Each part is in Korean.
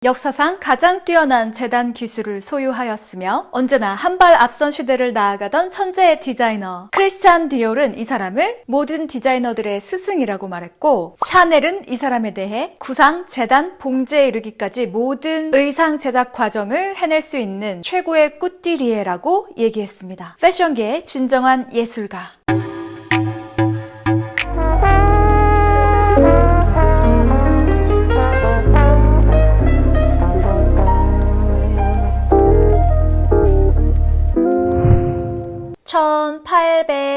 역사상 가장 뛰어난 재단 기술을 소유하였으며 언제나 한 발 앞선 시대를 나아가던 천재의 디자이너 크리스찬 디올은 이 사람을 모든 디자이너들의 스승이라고 말했고, 샤넬은 이 사람에 대해 구상, 재단, 봉제에 이르기까지 모든 의상 제작 과정을 해낼 수 있는 최고의 꾸띠리에라고 얘기했습니다. 패션계의 진정한 예술가.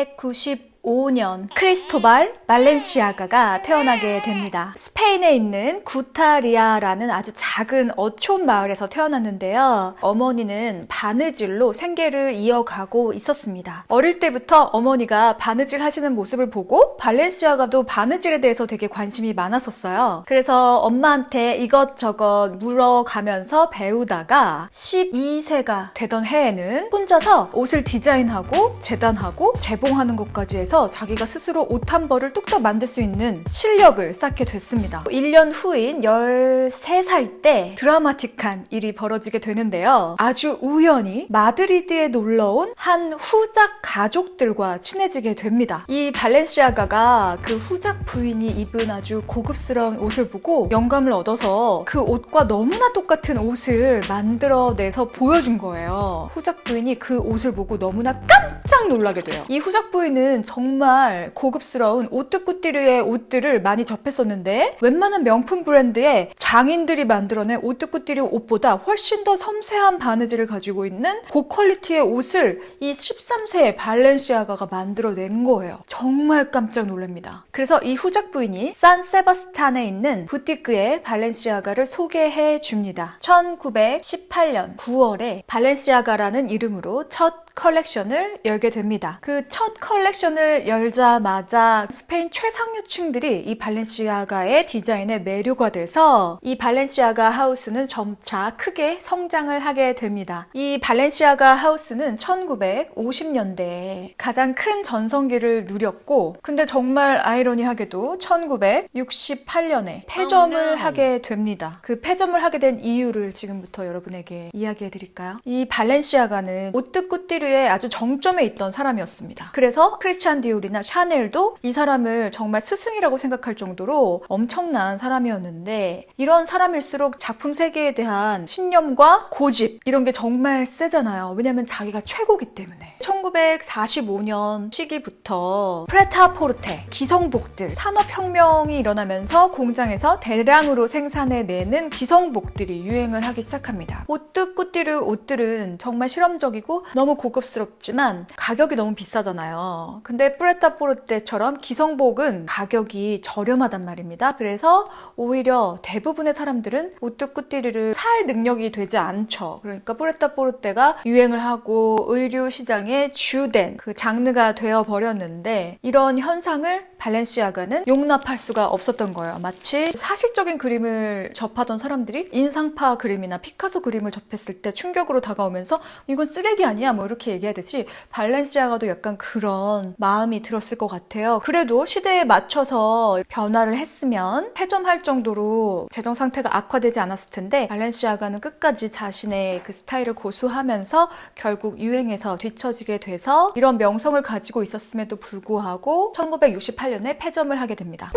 1895년 크리스토발 발렌시아가가 태어나게 됩니다. 스페인에 있는 구타리아라는 아주 작은 어촌 마을에서 태어났는데요. 어머니는 바느질로 생계를 이어가고 있었습니다. 어릴 때부터 어머니가 바느질 하시는 모습을 보고 발렌시아가도 바느질에 대해서 되게 관심이 많았었어요. 그래서 엄마한테 이것저것 물어가면서 배우다가 12세가 되던 해에는 혼자서 옷을 디자인하고 재단하고 재봉하는 것까지 해서 자기가 스스로 옷 한 벌을 뚝딱 만들 수 있는 실력을 쌓게 됐습니다. 1년 후인 13살 때 드라마틱한 일이 벌어지게 되는데요. 아주 우연히 마드리드에 놀러온 한 후작 가족들과 친해지게 됩니다. 이 발렌시아가가 그 후작 부인이 입은 아주 고급스러운 옷을 보고 영감을 얻어서 그 옷과 너무나 똑같은 옷을 만들어내서 보여준 거예요. 후작 부인이 그 옷을 보고 너무나 깜짝 놀라게 돼요. 이 후작 부인은 정말 고급스러운 오뜨꾸띠르의 옷들을 많이 접했었는데 웬만한 명품 브랜드의 장인들이 만들어낸 오뜨꾸띠르 옷보다 훨씬 더 섬세한 바느질을 가지고 있는 고퀄리티의 옷을 이 13세의 발렌시아가가 만들어낸 거예요. 정말 깜짝 놀랍니다. 그래서 이 후작 부인이 산세바스탄에 있는 부티크에 발렌시아가를 소개해 줍니다. 1918년 9월에 발렌시아가라는 이름으로 첫 컬렉션을 열게 됩니다. 그 첫 컬렉션을 열자마자 스페인 최상류층들이 이 발렌시아가의 디자인에 매료가 돼서 이 발렌시아가 하우스는 점차 크게 성장을 하게 됩니다. 이 발렌시아가 하우스는 1950년대에 가장 큰 전성기를 누렸고, 근데 정말 아이러니하게도 1968년에 폐점을 하게 됩니다. 그 폐점을 하게 된 이유를 지금부터 여러분에게 이야기해 드릴까요? 이 발렌시아가는 오뜨꾸띠르의 아주 정점에 있던 사람이었습니다. 그래서 크리스찬 디올이나 샤넬도 이 사람을 정말 스승이라고 생각할 정도로 엄청난 사람이었는데, 이런 사람일수록 작품 세계에 대한 신념과 고집 이런 게 정말 세잖아요. 왜냐면 자기가 최고기 때문에. 1945년 시기부터 프레타포르테, 기성복들, 산업혁명이 일어나면서 공장에서 대량으로 생산해내는 기성복들이 유행을 하기 시작합니다. 오뜨꾸띠르 옷들은 정말 실험적이고 너무 고급스럽지만 가격이 너무 비싸잖아요. 근데 프레타포르테처럼 기성복은 가격이 저렴하단 말입니다. 그래서 오히려 대부분의 사람들은 오뜨꾸띠르를 살 능력이 되지 않죠. 그러니까 프레타포르테가 유행을 하고 의류 시장의 주된 그 장르가 되어버렸는데, 이런 현상을 발렌시아가는 용납할 수가 없었던 거예요. 마치 사실적인 그림을 접하던 사람들이 인상파 그림이나 피카소 그림을 접했을 때 충격으로 다가오면서 이건 쓰레기 아니야? 뭐 이렇게 얘기하듯이 발렌시아가도 약간 그런 마음이 들었을 것 같아요. 그래도 시대에 맞춰서 변화를 했으면 폐점할 정도로 재정 상태가 악화되지 않았을 텐데, 발렌시아가는 끝까지 자신의 그 스타일을 고수하면서 결국 유행에서 뒤처지게 돼서 이런 명성을 가지고 있었음에도 불구하고 1968년에 폐점을 하게 됩니다.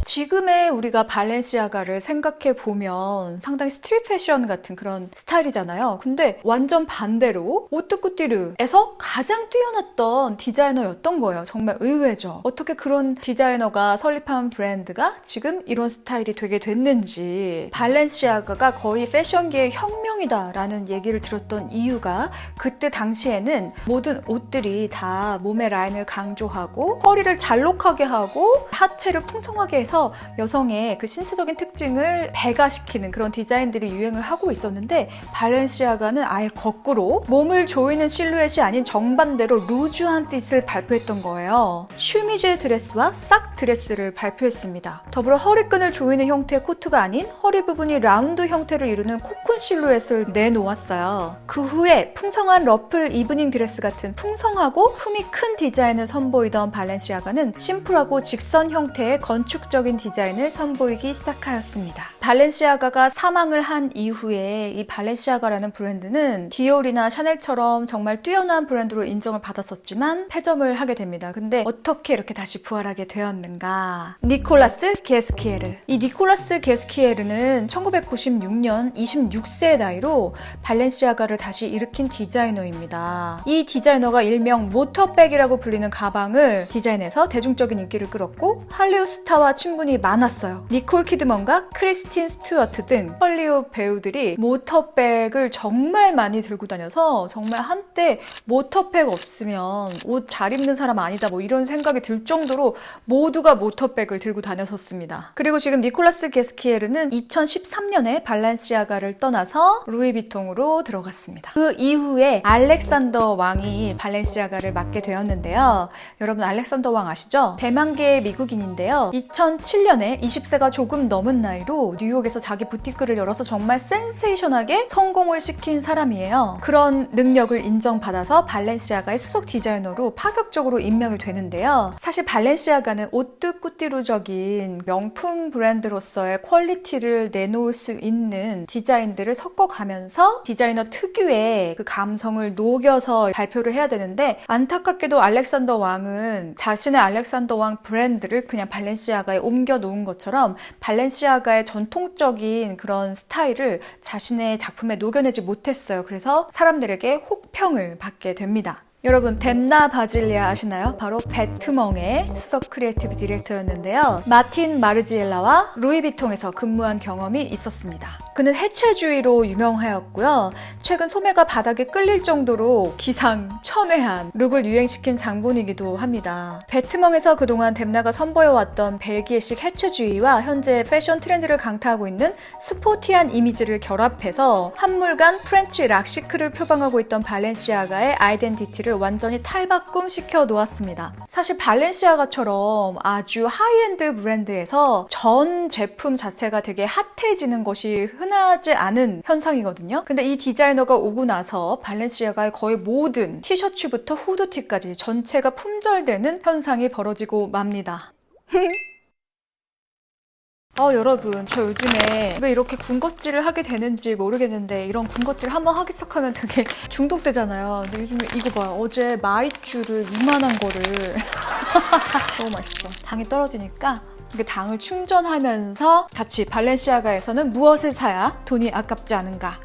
지금의 우리가 발렌시아가를 생각해보면 상당히 스트릿 패션 같은 그런 스타일이잖아요. 근데 완전 반대로 오뜨꾸띠르에서 가장 뛰어났던 디자이너였던 거예요. 정말 의외죠. 어떻게 그런 디자이너가 설립한 브랜드가 지금 이런 스타일이 되게 됐는지. 발렌시아가가 거의 패션계의 혁명이다라는 얘기를 들었던 이유가, 그때 당시에는 모든 옷들이 다 몸의 라인을 강조하고 허리를 잘록하게 하고 하체를 풍성하게 해서 들어서 여성의 그 신체적인 특징을 배가시키는 그런 디자인들이 유행을 하고 있었는데 발렌시아가는 아예 거꾸로 몸을 조이는 실루엣이 아닌 정반대로 루즈한 핏을 발표했던 거예요. 슈미즈 드레스와 싹 드레스를 발표했습니다. 더불어 허리끈을 조이는 형태의 코트가 아닌 허리 부분이 라운드 형태를 이루는 코쿤 실루엣을 내놓았어요. 그 후에 풍성한 러플 이브닝 드레스 같은 풍성하고 품이 큰 디자인을 선보이던 발렌시아가는 심플하고 직선 형태의 건축적인 디자인을 선보이기 시작하였습니다. 발렌시아가가 사망을 한 이후에 이 발렌시아가라는 브랜드는 디올이나 샤넬처럼 정말 뛰어난 브랜드로 인정을 받았었지만 폐점을 하게 됩니다. 근데 어떻게 이렇게 다시 부활하게 되었는가? 니콜라스 게스키에르. 이 니콜라스 게스키에르는 1996년 26세의 나이로 발렌시아가를 다시 일으킨 디자이너입니다. 이 디자이너가 일명 모터백이라고 불리는 가방을 디자인해서 대중적인 인기를 끌었고 할리우드 스타와 친분이 많았어요. 니콜 키드먼과 크리스틴 스튜어트 등 헐리우드 배우들이 모터백을 정말 많이 들고 다녀서 정말 한때 모터백 없으면 옷 잘 입는 사람 아니다 뭐 이런 생각이 들 정도로 모두가 모터백을 들고 다녔었습니다. 그리고 지금 니콜라스 게스키에르는 2013년에 발렌시아가를 떠나서 루이비통으로 들어갔습니다. 그 이후에 알렉산더 왕이 발렌시아가를 맡게 되었는데요. 여러분 알렉산더 왕 아시죠? 대만계 미국인인데요. 2007년에 20세가 조금 넘은 나이로 뉴욕에서 자기 부티크를 열어서 정말 센세이션하게 성공을 시킨 사람이에요. 그런 능력을 인정받아서 발렌시아가의 수석 디자이너로 파격적으로 임명이 되는데요. 사실 발렌시아가는 오뚜꾸띠루적인 명품 브랜드로서의 퀄리티를 내놓을 수 있는 디자인들을 섞어가면서 디자이너 특유의 그 감성을 녹여서 발표를 해야 되는데 안타깝게도 알렉산더 왕은 자신의 알렉산더 왕 브랜드를 그냥 발렌시아가에 옮겨 놓은 것처럼 발렌시아가의 전통적인 그런 스타일을 자신의 작품에 녹여내지 못했어요. 그래서 사람들에게 혹평을 받게 됩니다. 여러분 덴나 바질리아 아시나요? 바로 베트멍의 수석 크리에이티브 디렉터였는데요. 마틴 마르지엘라와 루이비통에서 근무한 경험이 있었습니다. 그는 해체주의로 유명하였고요. 최근 소매가 바닥에 끌릴 정도로 기상천외한 룩을 유행시킨 장본이기도 합니다. 베트멍에서 그동안 덴나가 선보여왔던 벨기에식 해체주의와 현재 패션 트렌드를 강타하고 있는 스포티한 이미지를 결합해서 한물간 프렌치 락시크를 표방하고 있던 발렌시아가의 아이덴티티를 완전히 탈바꿈 시켜 놓았습니다. 사실 발렌시아가처럼 아주 하이엔드 브랜드에서 전 제품 자체가 되게 핫해지는 것이 흔하지 않은 현상이거든요. 근데 이 디자이너가 오고 나서 발렌시아가의 거의 모든 티셔츠부터 후드티까지 전체가 품절되는 현상이 벌어지고 맙니다. 여러분 저 요즘에 왜 이렇게 군것질을 하게 되는지 모르겠는데 이런 군것질 한번 하기 시작하면 되게 중독되잖아요. 근데 요즘에 이거 봐요. 어제 마이쮸를 이만한 거를 너무 맛있어. 당이 떨어지니까 이게 당을 충전하면서 같이 발렌시아가에서는 무엇을 사야 돈이 아깝지 않은가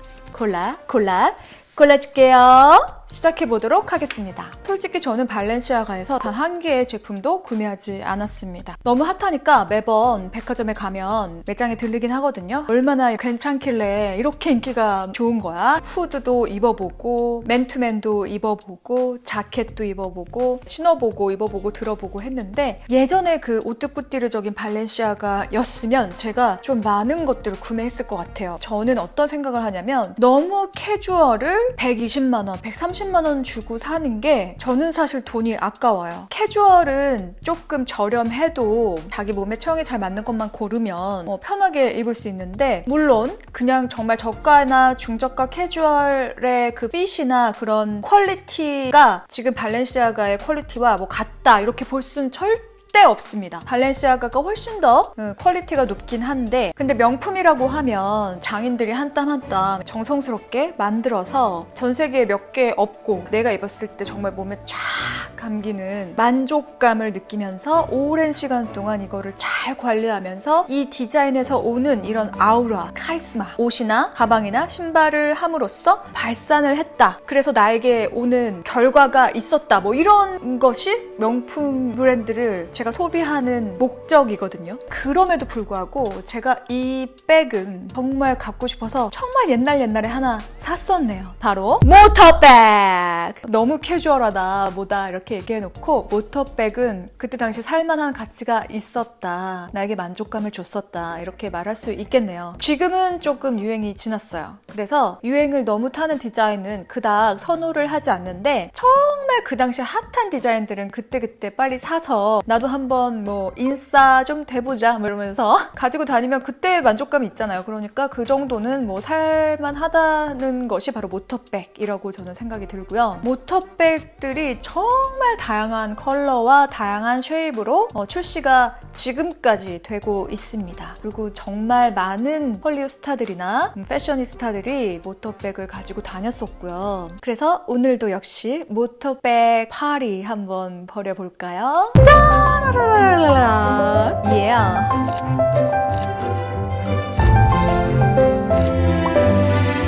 골라줄게요. 시작해보도록 하겠습니다. 솔직히 저는 발렌시아가에서 단 한 개의 제품도 구매하지 않았습니다. 너무 핫하니까 매번 백화점에 가면 매장에 들르긴 하거든요. 얼마나 괜찮길래 이렇게 인기가 좋은 거야. 후드도 입어보고 맨투맨도 입어보고 자켓도 입어보고 신어보고 입어보고 들어보고 했는데 예전에 그 오뚜꾸띠르적인 발렌시아가였으면 제가 좀 많은 것들을 구매했을 것 같아요. 저는 어떤 생각을 하냐면 너무 캐주얼을 120만 원, 130만 원 주고 사는 게 저는 사실 돈이 아까워요. 캐주얼은 조금 저렴해도 자기 몸에 체형에 잘 맞는 것만 고르면 편하게 입을 수 있는데 물론 그냥 정말 저가나 중저가 캐주얼의 그 핏이나 그런 퀄리티가 지금 발렌시아가의 퀄리티와 뭐 같다 이렇게 볼 수는 절대 없습니다. 발렌시아가가 훨씬 더 퀄리티가 높긴 한데 근데 명품이라고 하면 장인들이 한 땀 한 땀 정성스럽게 만들어서 전 세계에 몇 개 없고 내가 입었을 때 정말 몸에 쫙 감기는 만족감을 느끼면서 오랜 시간 동안 이거를 잘 관리하면서 이 디자인에서 오는 이런 아우라, 카리스마 옷이나 가방이나 신발을 함으로써 발산을 했다. 그래서 나에게 오는 결과가 있었다. 뭐 이런 것이 명품 브랜드를 제가 소비하는 목적이거든요. 그럼에도 불구하고 제가 이 백은 정말 갖고 싶어서 정말 옛날에 하나 샀었네요. 바로 모터백! 너무 캐주얼하다 뭐다 이렇게 이렇게 얘기해놓고 모터백은 그때 당시 살만한 가치가 있었다. 나에게 만족감을 줬었다. 이렇게 말할 수 있겠네요. 지금은 조금 유행이 지났어요. 그래서 유행을 너무 타는 디자인은 그닥 선호를 하지 않는데 정말 그 당시 핫한 디자인들은 그때그때 빨리 사서 나도 한번 뭐 인싸 좀 돼보자 뭐 이러면서 가지고 다니면 그때 만족감이 있잖아요. 그러니까 그 정도는 뭐 살만하다는 것이 바로 모터백이라고 저는 생각이 들고요. 모터백들이 정말 다양한 컬러와 다양한 쉐입으로 출시가 지금까지 되고 있습니다. 그리고 정말 많은 헐리우드 스타들이나 패셔니스타들이 모터백을 가지고 다녔었고요. 그래서 오늘도 역시 모터백 파리 한번 벌여볼까요? 따라라라라라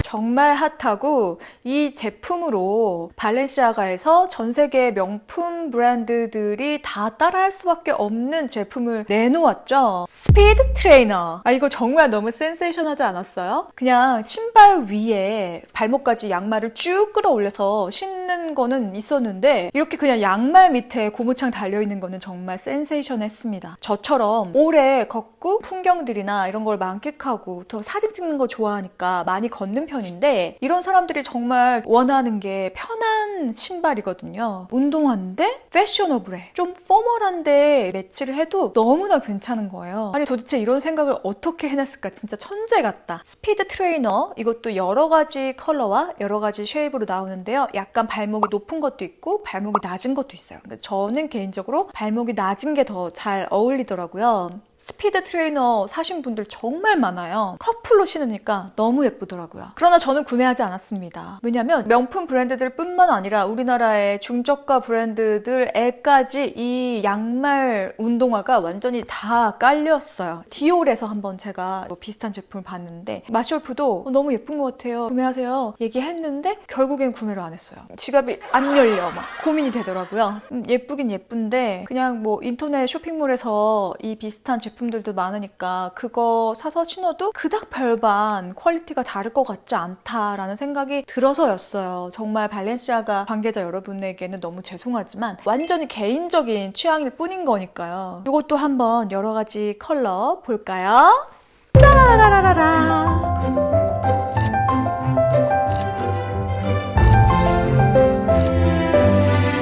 정말 핫하고 이 제품으로 발렌시아가에서 전 세계 명품 브랜드들이 다 따라할 수밖에 없는 제품을 내놓았죠. 스피드 트레이너. 이거 정말 너무 센세이션하지 않았어요? 그냥 신발 위에 발목까지 양말을 쭉 끌어올려서 신는 거는 있었는데 이렇게 그냥 양말 밑에 고무창 달려있는 거는 정말 센세이션했습니다. 저처럼 오래 걷고 풍경들이나 이런 걸 만끽하고 또 사진 찍는 거 좋아하니까 많이 걷는 편인데 이런 사람들이 정말 원하는 게 편한 신발이거든요. 운동화인데 패셔너블해. 좀 포멀한데 매치를 해도 너무나 괜찮은 거예요. 아니 도대체 이런 생각을 어떻게 해냈을까? 진짜 천재 같다. 스피드 트레이너 이것도 여러 가지 컬러와 여러 가지 쉐입으로 나오는데요. 약간 발목이 높은 것도 있고 발목이 낮은 것도 있어요. 근데 저는 개인적으로 발목이 낮은 게 더 잘 어울리더라고요. 스피드 트레이너 사신 분들 정말 많아요. 커플로 신으니까 너무 예쁘더라고요. 그러나 저는 구매하지 않았습니다. 왜냐면 명품 브랜드들 뿐만 아니라 우리나라의 중저가 브랜드들에까지 이 양말 운동화가 완전히 다 깔렸어요. 디올에서 한번 제가 비슷한 제품을 봤는데 마시올프도 너무 예쁜 것 같아요. 구매하세요. 얘기했는데 결국엔 구매를 안 했어요. 지갑이 안 열려. 막 고민이 되더라고요. 예쁘긴 예쁜데 그냥 뭐 인터넷 쇼핑몰에서 이 비슷한 제품들도 많으니까 그거 사서 신어도 그닥 별반 퀄리티가 다를 것 같지 않다라는 생각이 들어서였어요. 정말 발렌시아가 관계자 여러분에게는 너무 죄송하지만 완전히 개인적인 취향일 뿐인 거니까요. 이것도 한번 여러 가지 컬러 볼까요? 짜라라라라라.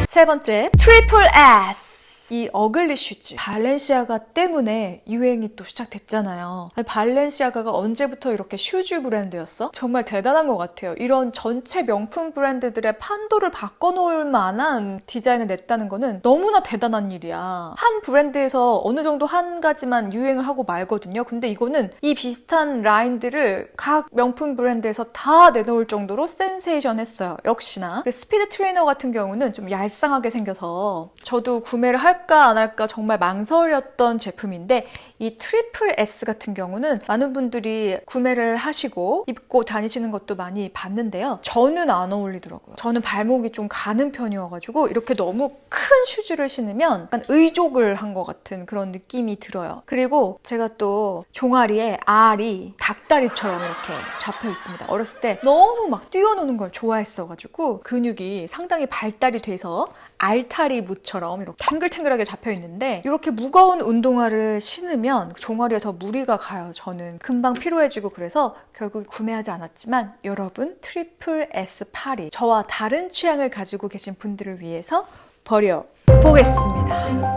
세 번째, 트리플 S. 이 어글리 슈즈 발렌시아가 때문에 유행이 또 시작됐잖아요. 발렌시아가가 언제부터 이렇게 슈즈 브랜드였어? 정말 대단한 것 같아요. 이런 전체 명품 브랜드들의 판도를 바꿔놓을 만한 디자인을 냈다는 거는 너무나 대단한 일이야. 한 브랜드에서 어느 정도 한 가지만 유행을 하고 말거든요. 근데 이거는 이 비슷한 라인들을 각 명품 브랜드에서 다 내놓을 정도로 센세이션했어요. 역시나 스피드 트레이너 같은 경우는 좀 얄쌍하게 생겨서 저도 구매를 할까 안 할까 정말 망설였던 제품인데 이 트리플 S 같은 경우는 많은 분들이 구매를 하시고 입고 다니시는 것도 많이 봤는데요. 저는 안 어울리더라고요. 저는 발목이 좀 가는 편이어가지고 이렇게 너무 큰 슈즈를 신으면 약간 의족을 한 것 같은 그런 느낌이 들어요. 그리고 제가 또 종아리에 알이 닭다리처럼 이렇게 잡혀 있습니다. 어렸을 때 너무 막 뛰어노는 걸 좋아했어가지고 근육이 상당히 발달이 돼서 알타리 무처럼 이렇게 탱글탱글하게 잡혀 있는데 이렇게 무거운 운동화를 신으면 종아리에 더 무리가 가요. 저는 금방 피로해지고 그래서 결국 구매하지 않았지만 여러분 트리플 S 파리 저와 다른 취향을 가지고 계신 분들을 위해서 버려보겠습니다.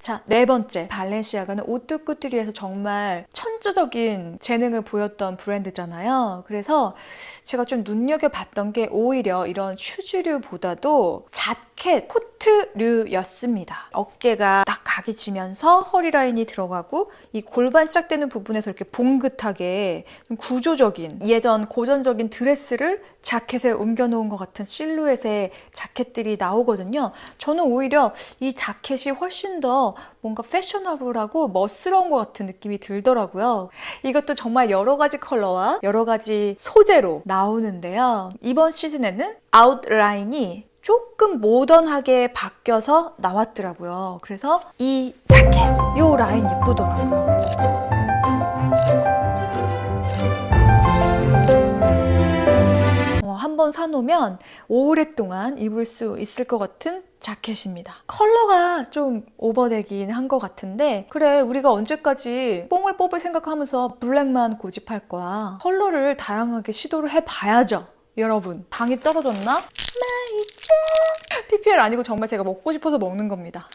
자, 네 번째. 발렌시아가는 오뚜꾸뚜리에서 정말 천재적인 재능을 보였던 브랜드잖아요. 그래서 제가 좀 눈여겨봤던 게 오히려 이런 슈즈류보다도 자켓, 코트류였습니다. 어깨가 딱 각이 지면서 허리 라인이 들어가고 이 골반 시작되는 부분에서 이렇게 봉긋하게 좀 구조적인 예전 고전적인 드레스를 자켓에 옮겨놓은 것 같은 실루엣의 자켓들이 나오거든요. 저는 오히려 이 자켓이 훨씬 더 뭔가 패셔너블하고 멋스러운 것 같은 느낌이 들더라고요. 이것도 정말 여러 가지 컬러와 여러 가지 소재로 나오는데요. 이번 시즌에는 아웃라인이 조금 모던하게 바뀌어서 나왔더라고요. 그래서 이 자켓, 이 라인 예쁘더라고요. 한번 사놓으면 오랫동안 입을 수 있을 것 같은 자켓입니다. 컬러가 좀 오버되긴 한 것 같은데, 그래 우리가 언제까지 뽕을 뽑을 생각하면서 블랙만 고집할 거야. 컬러를 다양하게 시도를 해봐야죠. 여러분, 당이 떨어졌나? 마이쮸! PPL 아니고 정말 제가 먹고 싶어서 먹는 겁니다.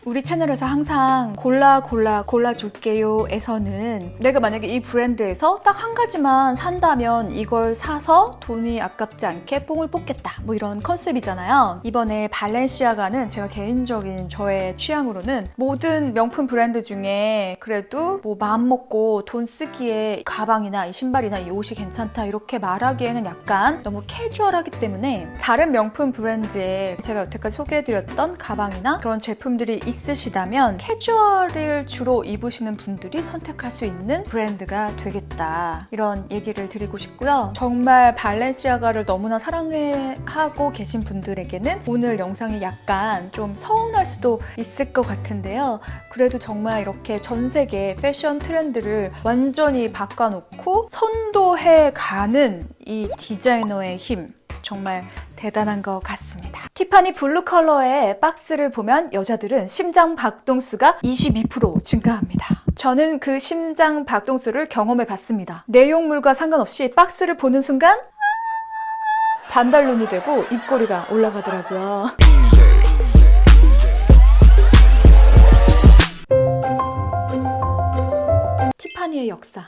우리 채널에서 항상 골라줄게요 에서는 내가 만약에 이 브랜드에서 딱 한 가지만 산다면 이걸 사서 돈이 아깝지 않게 뽕을 뽑겠다, 뭐 이런 컨셉이잖아요. 이번에 발렌시아가는 제가 개인적인 저의 취향으로는 모든 명품 브랜드 중에 그래도 뭐 마음먹고 돈 쓰기에 가방이나 이 신발이나 이 옷이 괜찮다 이렇게 말하기에는 약간 너무 캐주얼하기 때문에 다른 명품 브랜드에 제가 여태까지 소개해드렸던 가방이나 그런 제품들이 있으시다면 캐주얼을 주로 입으시는 분들이 선택할 수 있는 브랜드가 되겠다, 이런 얘기를 드리고 싶고요. 정말 발렌시아가를 너무나 사랑하고 계신 분들에게는 오늘 영상이 약간 좀 서운할 수도 있을 것 같은데요. 그래도 정말 이렇게 전 세계 패션 트렌드를 완전히 바꿔놓고 선도해가는 이 디자이너의 힘, 정말 대단한 것 같습니다. 티파니 블루 컬러의 박스를 보면 여자들은 심장 박동수가 22% 증가합니다. 저는 그 심장 박동수를 경험해 봤습니다. 내용물과 상관없이 박스를 보는 순간 반달론이 되고 입꼬리가 올라가더라고요. 티파니의 역사.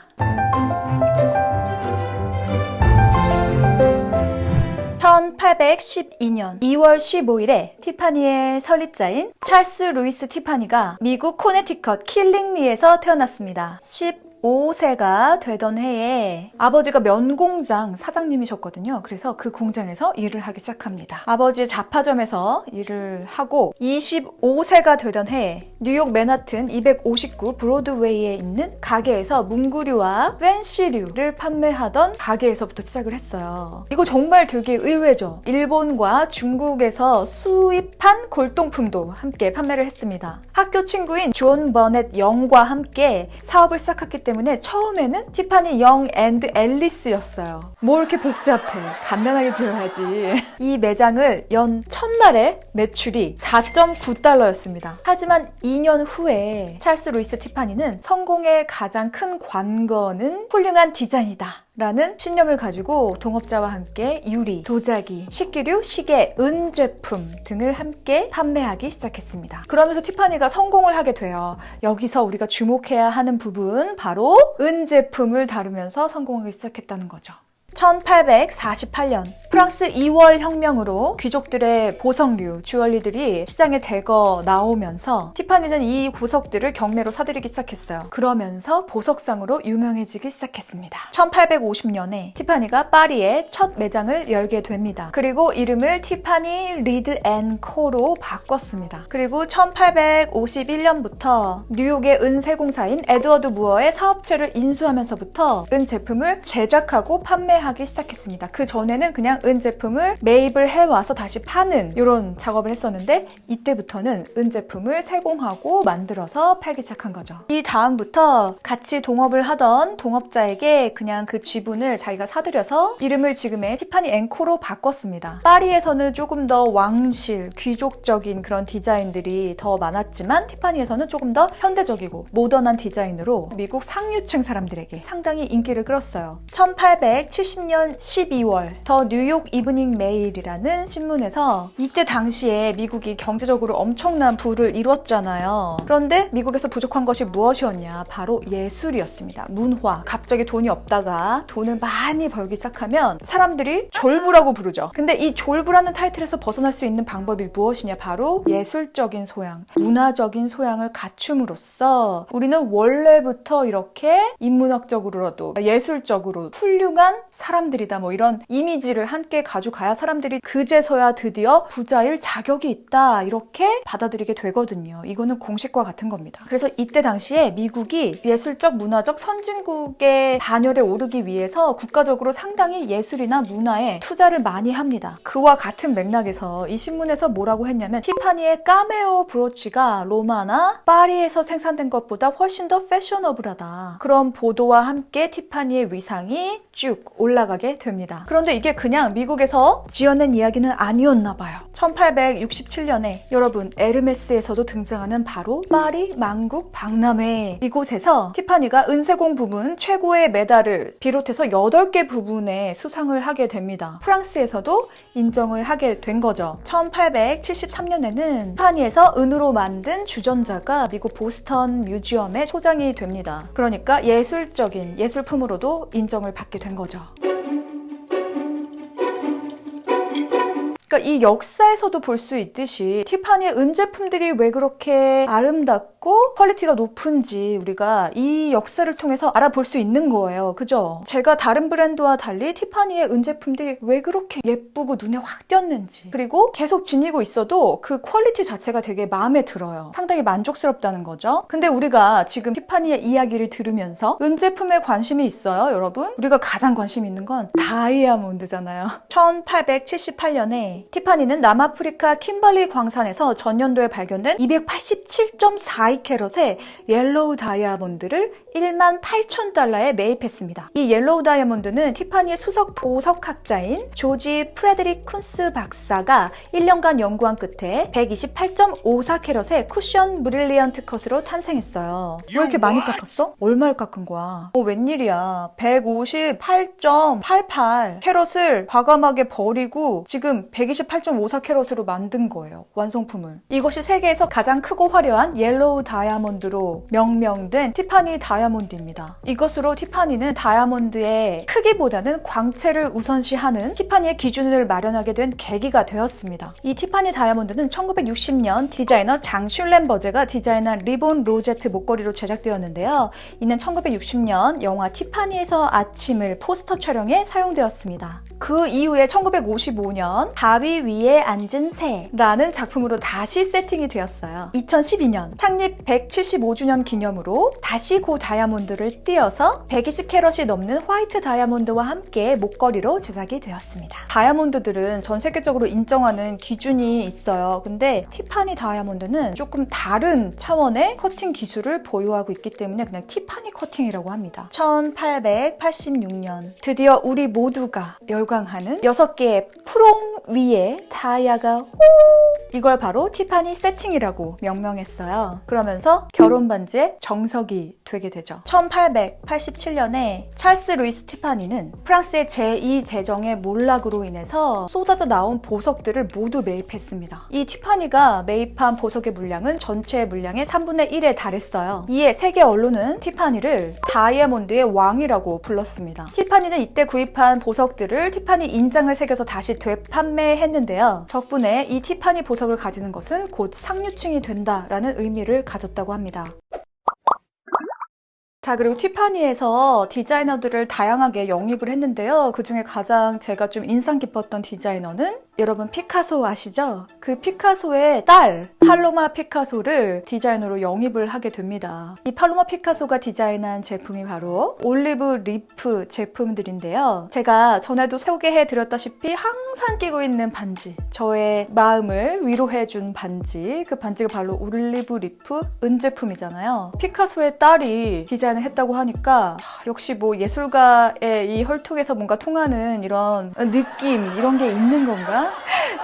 1812년 2월 15일에 티파니의 설립자인 찰스 루이스 티파니가 미국 코네티컷 킬링리에서 태어났습니다. 15세가 되던 해에 아버지가 면공장 사장님이셨거든요. 그래서 그 공장에서 일을 하기 시작합니다. 아버지의 잡화점에서 일을 하고 25세가 되던 해에 뉴욕 맨하튼 259 브로드웨이에 있는 가게에서 문구류와 팬시류를 판매하던 가게에서부터 시작을 했어요. 이거 정말 되게 의외죠. 일본과 중국에서 수입한 골동품도 함께 판매를 했습니다. 학교 친구인 존 버넷 영과 함께 사업을 시작했기 때문에 처음에는 티파니 영 앤드 앨리스였어요. 뭐 이렇게 복잡해. 간단하게 지어야지. 이 매장을 연 첫날에 매출이 4.9달러였습니다. 하지만 2년 후에 찰스 루이스 티파니는 성공의 가장 큰 관건은 훌륭한 디자인이다 라는 신념을 가지고 동업자와 함께 유리, 도자기, 식기류, 시계, 은 제품 등을 함께 판매하기 시작했습니다. 그러면서 티파니가 성공을 하게 돼요. 여기서 우리가 주목해야 하는 부분, 바로 은 제품을 다루면서 성공하기 시작했다는 거죠. 1848년 프랑스 2월 혁명으로 귀족들의 보석류, 주얼리들이 시장에 대거 나오면서 티파니는 이 보석들을 경매로 사들이기 시작했어요. 그러면서 보석상으로 유명해지기 시작했습니다. 1850년에 티파니가 파리에 첫 매장을 열게 됩니다. 그리고 이름을 티파니 리드 앤 코로 바꿨습니다. 그리고 1851년부터 뉴욕의 은세공사인 에드워드 무어의 사업체를 인수하면서부터 은 제품을 제작하고 판매하기 시작했습니다. 그 전에는 그냥 은 제품을 매입을 해와서 다시 파는 이런 작업을 했었는데, 이때부터는 은 제품을 세공하고 만들어서 팔기 시작한 거죠. 이 다음부터 같이 동업을 하던 동업자에게 그냥 그 지분을 자기가 사들여서 이름을 지금의 티파니 앤코로 바꿨습니다. 파리에서는 조금 더 왕실, 귀족적인 그런 디자인들이 더 많았지만 티파니에서는 조금 더 현대적이고 모던한 디자인으로 미국 상류층 사람들에게 상당히 인기를 끌었어요. 1870년 12월 더 뉴욕 이브닝 메일이라는 신문에서 이때 당시에 미국이 경제적으로 엄청난 부를 이뤘잖아요. 그런데 미국에서 부족한 것이 무엇이었냐? 바로 예술이었습니다. 문화. 갑자기 돈이 없다가 돈을 많이 벌기 시작하면 사람들이 졸부라고 부르죠. 근데 이 졸부라는 타이틀에서 벗어날 수 있는 방법이 무엇이냐? 바로 예술적인 소양, 문화적인 소양을 갖춤으로써 우리는 원래부터 이렇게 인문학적으로라도 예술적으로 훌륭한 사람들이다 뭐 이런 이미지를 함께 가져가야 사람들이 그제서야 드디어 부자일 자격이 있다 이렇게 받아들이게 되거든요. 이거는 공식과 같은 겁니다. 그래서 이때 당시에 미국이 예술적 문화적 선진국의 반열에 오르기 위해서 국가적으로 상당히 예술이나 문화에 투자를 많이 합니다. 그와 같은 맥락에서 이 신문에서 뭐라고 했냐면 티파니의 까메오 브로치가 로마나 파리에서 생산된 것보다 훨씬 더 패셔너블하다. 그런 보도와 함께 티파니의 위상이 쭉 올라가게 됩니다. 그런데 이게 그냥 미국에서 지어낸 이야기는 아니었나 봐요. 1867년에 여러분 에르메스에서도 등장하는 바로 파리, 만국, 박람회 이곳에서 티파니가 은세공 부분 최고의 메달을 비롯해서 8개 부분에 수상을 하게 됩니다. 프랑스에서도 인정을 하게 된 거죠. 1873년에는 티파니에서 은으로 만든 주전자가 미국 보스턴 뮤지엄에 소장이 됩니다. 그러니까 예술적인 예술품으로도 인정을 받게 된 거죠. 그러니까 이 역사에서도 볼 수 있듯이 티파니의 은제품들이 왜 그렇게 아름답고 퀄리티가 높은지 우리가 이 역사를 통해서 알아볼 수 있는 거예요. 그죠? 제가 다른 브랜드와 달리 티파니의 은제품들이 왜 그렇게 예쁘고 눈에 확 띄었는지 그리고 계속 지니고 있어도 그 퀄리티 자체가 되게 마음에 들어요. 상당히 만족스럽다는 거죠. 근데 우리가 지금 티파니의 이야기를 들으면서 은제품에 관심이 있어요, 여러분? 우리가 가장 관심 있는 건 다이아몬드잖아요. 1878년에 티파니는 남아프리카 킴벌리 광산에서 전년도에 발견된 287.42캐럿의 옐로우 다이아몬드를 18,000달러에 매입했습니다. 이 옐로우 다이아몬드는 티파니의 수석 보석학자인 조지 프레드릭 쿤스 박사가 1년간 연구한 끝에 128.54캐럿의 쿠션 브릴리언트 컷으로 탄생했어요. 왜 이렇게 많이 깎았어? 얼마를 깎은 거야? 웬일이야. 158.88캐럿을 과감하게 버리고 지금 128.54캐럿으로 만든 거예요. 완성품을. 이것이 세계에서 가장 크고 화려한 옐로우 다이아몬드로 명명된 티파니 다이아몬드입니다. 이것으로 티파니는 다이아몬드의 크기보다는 광채를 우선시하는 티파니의 기준을 마련하게 된 계기가 되었습니다. 이 티파니 다이아몬드는 1960년 디자이너 장 슐렌버제가 디자인한 리본 로제트 목걸이로 제작되었는데요. 이는 1960년 영화 티파니에서 아침을 포스터 촬영에 사용되었습니다. 그 이후에 1955년 바위 위에 앉은 새라는 작품으로 다시 세팅이 되었어요. 2012년 창립 175주년 기념으로 다시 고 다이아몬드를 띄어서 120캐럿이 넘는 화이트 다이아몬드와 함께 목걸이로 제작이 되었습니다. 다이아몬드들은 전 세계적으로 인정하는 기준이 있어요. 근데 티파니 다이아몬드는 조금 다른 차원의 커팅 기술을 보유하고 있기 때문에 그냥 티파니 커팅이라고 합니다. 1886년 드디어 우리 모두가 열광하는 6개의 프롱 위에 다이아가 이걸 바로 티파니 세팅이라고 명명했어요. 그러면서 결혼 반지의 정석이 되게 되죠. 1887년에 찰스 루이스 티파니는 프랑스의 제2제정의 몰락으로 인해서 쏟아져 나온 보석들을 모두 매입했습니다. 이 티파니가 매입한 보석의 물량은 전체 물량의 3분의 1에 달했어요. 이에 세계 언론은 티파니를 다이아몬드의 왕이라고 불렀습니다. 티파니는 이때 구입한 보석들을 티파니 인장을 새겨서 다시 되판매했는데요. 덕분에 이 티파니 보석을 가지는 것은 곧 상류층이 된다라는 의미를 가졌다고 합니다. 자, 그리고 티파니에서 디자이너들을 다양하게 영입을 했는데요. 그중에 가장 제가 좀 인상 깊었던 디자이너는 여러분 피카소 아시죠? 그 피카소의 딸 팔로마 피카소를 디자이너로 영입을 하게 됩니다. 이 팔로마 피카소가 디자인한 제품이 바로 올리브 리프 제품들인데요. 제가 전에도 소개해드렸다시피 항상 끼고 있는 반지, 저의 마음을 위로해준 반지, 그 반지가 바로 올리브 리프 은제품이잖아요. 피카소의 딸이 디자인을 했다고 하니까 역시 뭐 예술가의 이 혈통에서 뭔가 통하는 이런 느낌 이런 게 있는 건가?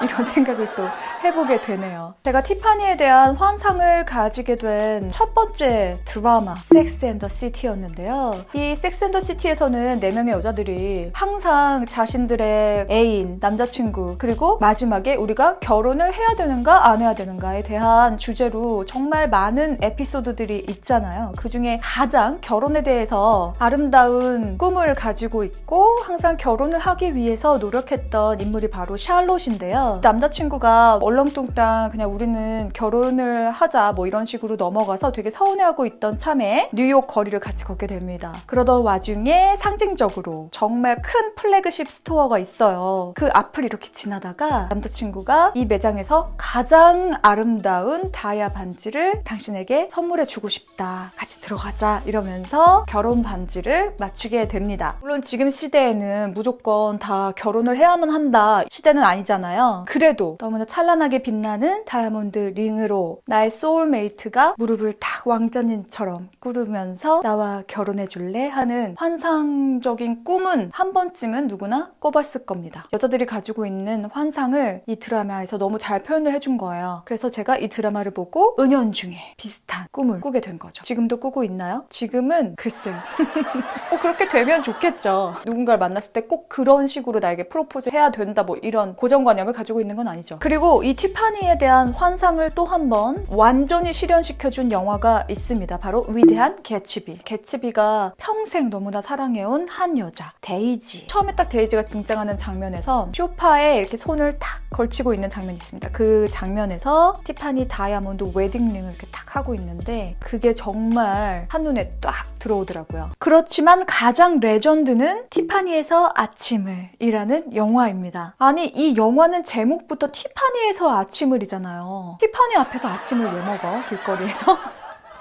이런 생각을 또 해보게 되네요. 제가 티파니에 대한 환상을 가지게 된 첫 번째 드라마 섹스 앤 더 시티였는데요. 이 섹스 앤 더 시티에서는 4명의 여자들이 항상 자신들의 애인, 남자친구 그리고 마지막에 우리가 결혼을 해야 되는가 안 해야 되는가에 대한 주제로 정말 많은 에피소드들이 있잖아요. 그중에 가장 결혼에 대해서 아름다운 꿈을 가지고 있고 항상 결혼을 하기 위해서 노력했던 인물이 바로 샬롯인데요. 남자친구가 얼렁뚱땅 그냥 우리는 결혼을 하자 뭐 이런 식으로 넘어가서 되게 서운해하고 있던 참에 뉴욕 거리를 같이 걷게 됩니다. 그러던 와중에 상징적으로 정말 큰 플래그십 스토어가 있어요. 그 앞을 이렇게 지나다가 남자친구가 이 매장에서 가장 아름다운 다이아 반지를 당신에게 선물해주고 싶다. 같이 들어가자 이러면서 결혼 반지를 맞추게 됩니다. 물론 지금 시대에는 무조건 다 결혼을 해야만 한다 시대는 아니잖아요. 그래도 너무나 찬란하게 빛나는 다이아몬드 링으로 나의 소울메이트가 무릎을 탁 왕자님처럼 꿇으면서 나와 결혼해줄래? 하는 환상적인 꿈은 한 번쯤은 누구나 꿔봤을 겁니다. 여자들이 가지고 있는 환상을 이 드라마에서 너무 잘 표현을 해준 거예요. 그래서 제가 이 드라마를 보고 은연중에 비슷한 꿈을 꾸게 된 거죠. 지금도 꾸고 있나요? 지금은 글쎄요. 그렇게 되면 좋겠죠. 누군가를 만났을 때 꼭 그런 식으로 나에게 프로포즈 해야 된다 뭐 이런 고정관념을 가지고 있는 건 아니죠. 그리고 이 티파니에 대한 환상을 또 한 번 완전히 실현시켜준 영화가 있습니다. 바로 위대한 개츠비. 개츠비가 평생 너무나 사랑해온 한 여자 데이지. 처음에 딱 데이지가 등장하는 장면에서 소파에 이렇게 손을 탁 걸치고 있는 장면이 있습니다. 그 장면에서 티파니 다이아몬드 웨딩링을 이렇게 탁 하고 있는데 그게 정말 한눈에 딱 들어오더라고요. 그렇지만 가장 레전드는 티파니에서 아침을 이라는 영화입니다. 아니 이 영화는 제목부터 티파니에서 아침을이잖아요. 티파니 앞에서 아침을 왜 먹어? 길거리에서?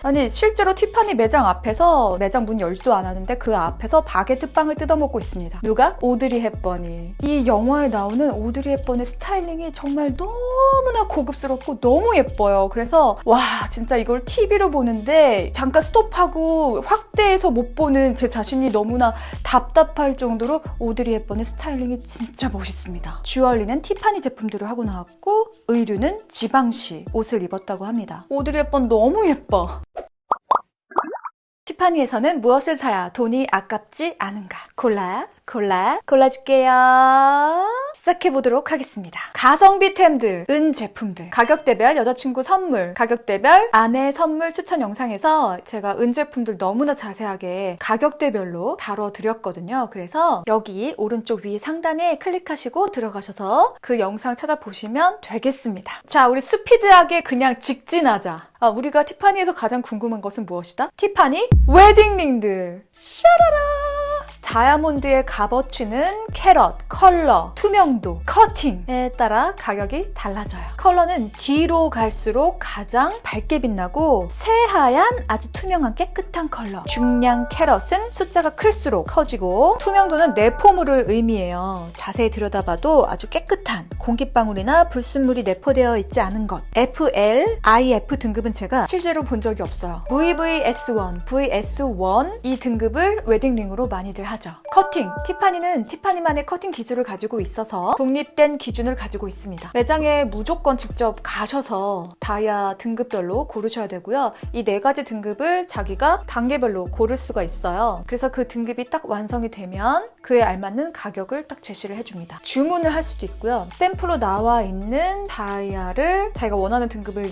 아니 실제로 티파니 매장 앞에서 매장 문 열지도 않았는데 그 앞에서 바게트 빵을 뜯어먹고 있습니다. 누가? 오드리 헵번이. 이 영화에 나오는 오드리 헵번의 스타일링이 정말 너무나 고급스럽고 너무 예뻐요. 그래서 와 진짜 이걸 TV로 보는데 잠깐 스톱하고 확대해서 못 보는 제 자신이 너무나 답답할 정도로 오드리 헵번의 스타일링이 진짜 멋있습니다. 주얼리는 티파니 제품들을 하고 나왔고 의류는 지방시 옷을 입었다고 합니다. 오드리 헵번 너무 예뻐. 티파니에서는 무엇을 사야 돈이 아깝지 않은가? 골라줄게요. 시작해보도록 하겠습니다. 가성비템들, 은 제품들, 가격대별 여자친구 선물, 가격대별 아내 선물 추천 영상에서 제가 은 제품들 너무나 자세하게 가격대별로 다뤄드렸거든요. 그래서 여기 오른쪽 위 상단에 클릭하시고 들어가셔서 그 영상 찾아보시면 되겠습니다. 자, 우리 스피드하게 그냥 직진하자. 우리가 티파니에서 가장 궁금한 것은 무엇이다? 티파니 웨딩링들. 샤라라! 다이아몬드의 값어치는 캐럿, 컬러, 투명도, 커팅에 따라 가격이 달라져요. 컬러는 뒤로 갈수록 가장 밝게 빛나고 새하얀 아주 투명한 깨끗한 컬러. 중량 캐럿은 숫자가 클수록 커지고 투명도는 내포물을 의미해요. 자세히 들여다봐도 아주 깨끗한 공기방울이나 불순물이 내포되어 있지 않은 것. FL, IF 등급은 제가 실제로 본 적이 없어요. VVS1, VS1 이 등급을 웨딩링으로 많이들 하죠. 커팅! 티파니는 티파니만의 커팅 기술을 가지고 있어서 독립된 기준을 가지고 있습니다. 매장에 무조건 직접 가셔서 다이아 등급별로 고르셔야 되고요. 이 4가지 등급을 자기가 단계별로 고를 수가 있어요. 그래서 그 등급이 딱 완성이 되면 그에 알맞는 가격을 딱 제시를 해줍니다. 주문을 할 수도 있고요. 샘플로 나와 있는 다이아를 자기가 원하는 등급을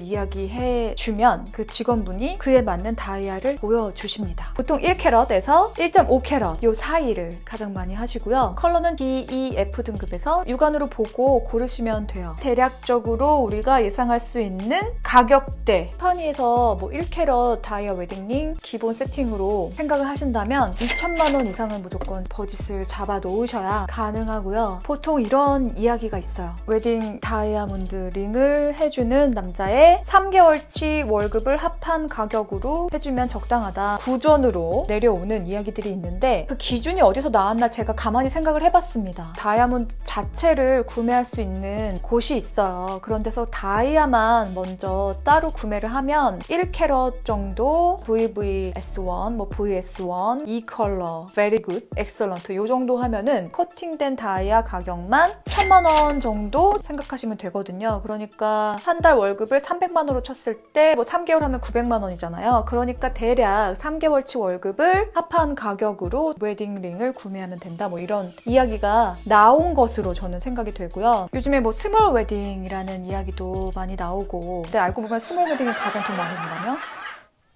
이야기해주면 그 직원분이 그에 맞는 다이아를 보여주십니다. 보통 1캐럿에서 1.5캐럿 요 사이를 가장 많이 하시고요. 컬러는 DEF 등급에서 육안으로 보고 고르시면 돼요. 대략적으로 우리가 예상할 수 있는 가격대 티파니에서 뭐 1캐럿 다이아 웨딩링 기본 세팅으로 생각을 하신다면 2천만 원 이상은 무조건 버짓을 잡아 놓으셔야 가능하고요. 보통 이런 이야기가 있어요. 웨딩 다이아몬드 링을 해주는 남자의 3개월치 월급을 합한 가격으로 해주면 적당하다. 구전으로 내려오는 이야기들이 있는데 그 기준이 어디서 나왔나 제가 가만히 생각을 해봤습니다. 다이아몬드 자체를 구매할 수 있는 곳이 있어요. 그런 데서 다이아만 먼저 따로 구매를 하면 1캐럿 정도 VVS1, 뭐 VS1, 이 컬러, very good, excellent 요 정도 하면은 커팅된 다이아 가격만 1,000만 원 정도 생각하시면 되거든요. 그러니까 한 달 월급을 300만 원으로 쳤을 때 뭐 3개월 하면 900만 원이잖아요. 그러니까 대략 3개월치 월급을 합한 가격으로 웨딩링을 구매하면 된다. 뭐 이런 이야기가 나온 것으로 저는 생각이 되고요. 요즘에 뭐 스몰 웨딩이라는 이야기도 많이 나오고 근데 알고 보면 스몰 웨딩이 가장 돈 많이 든다며?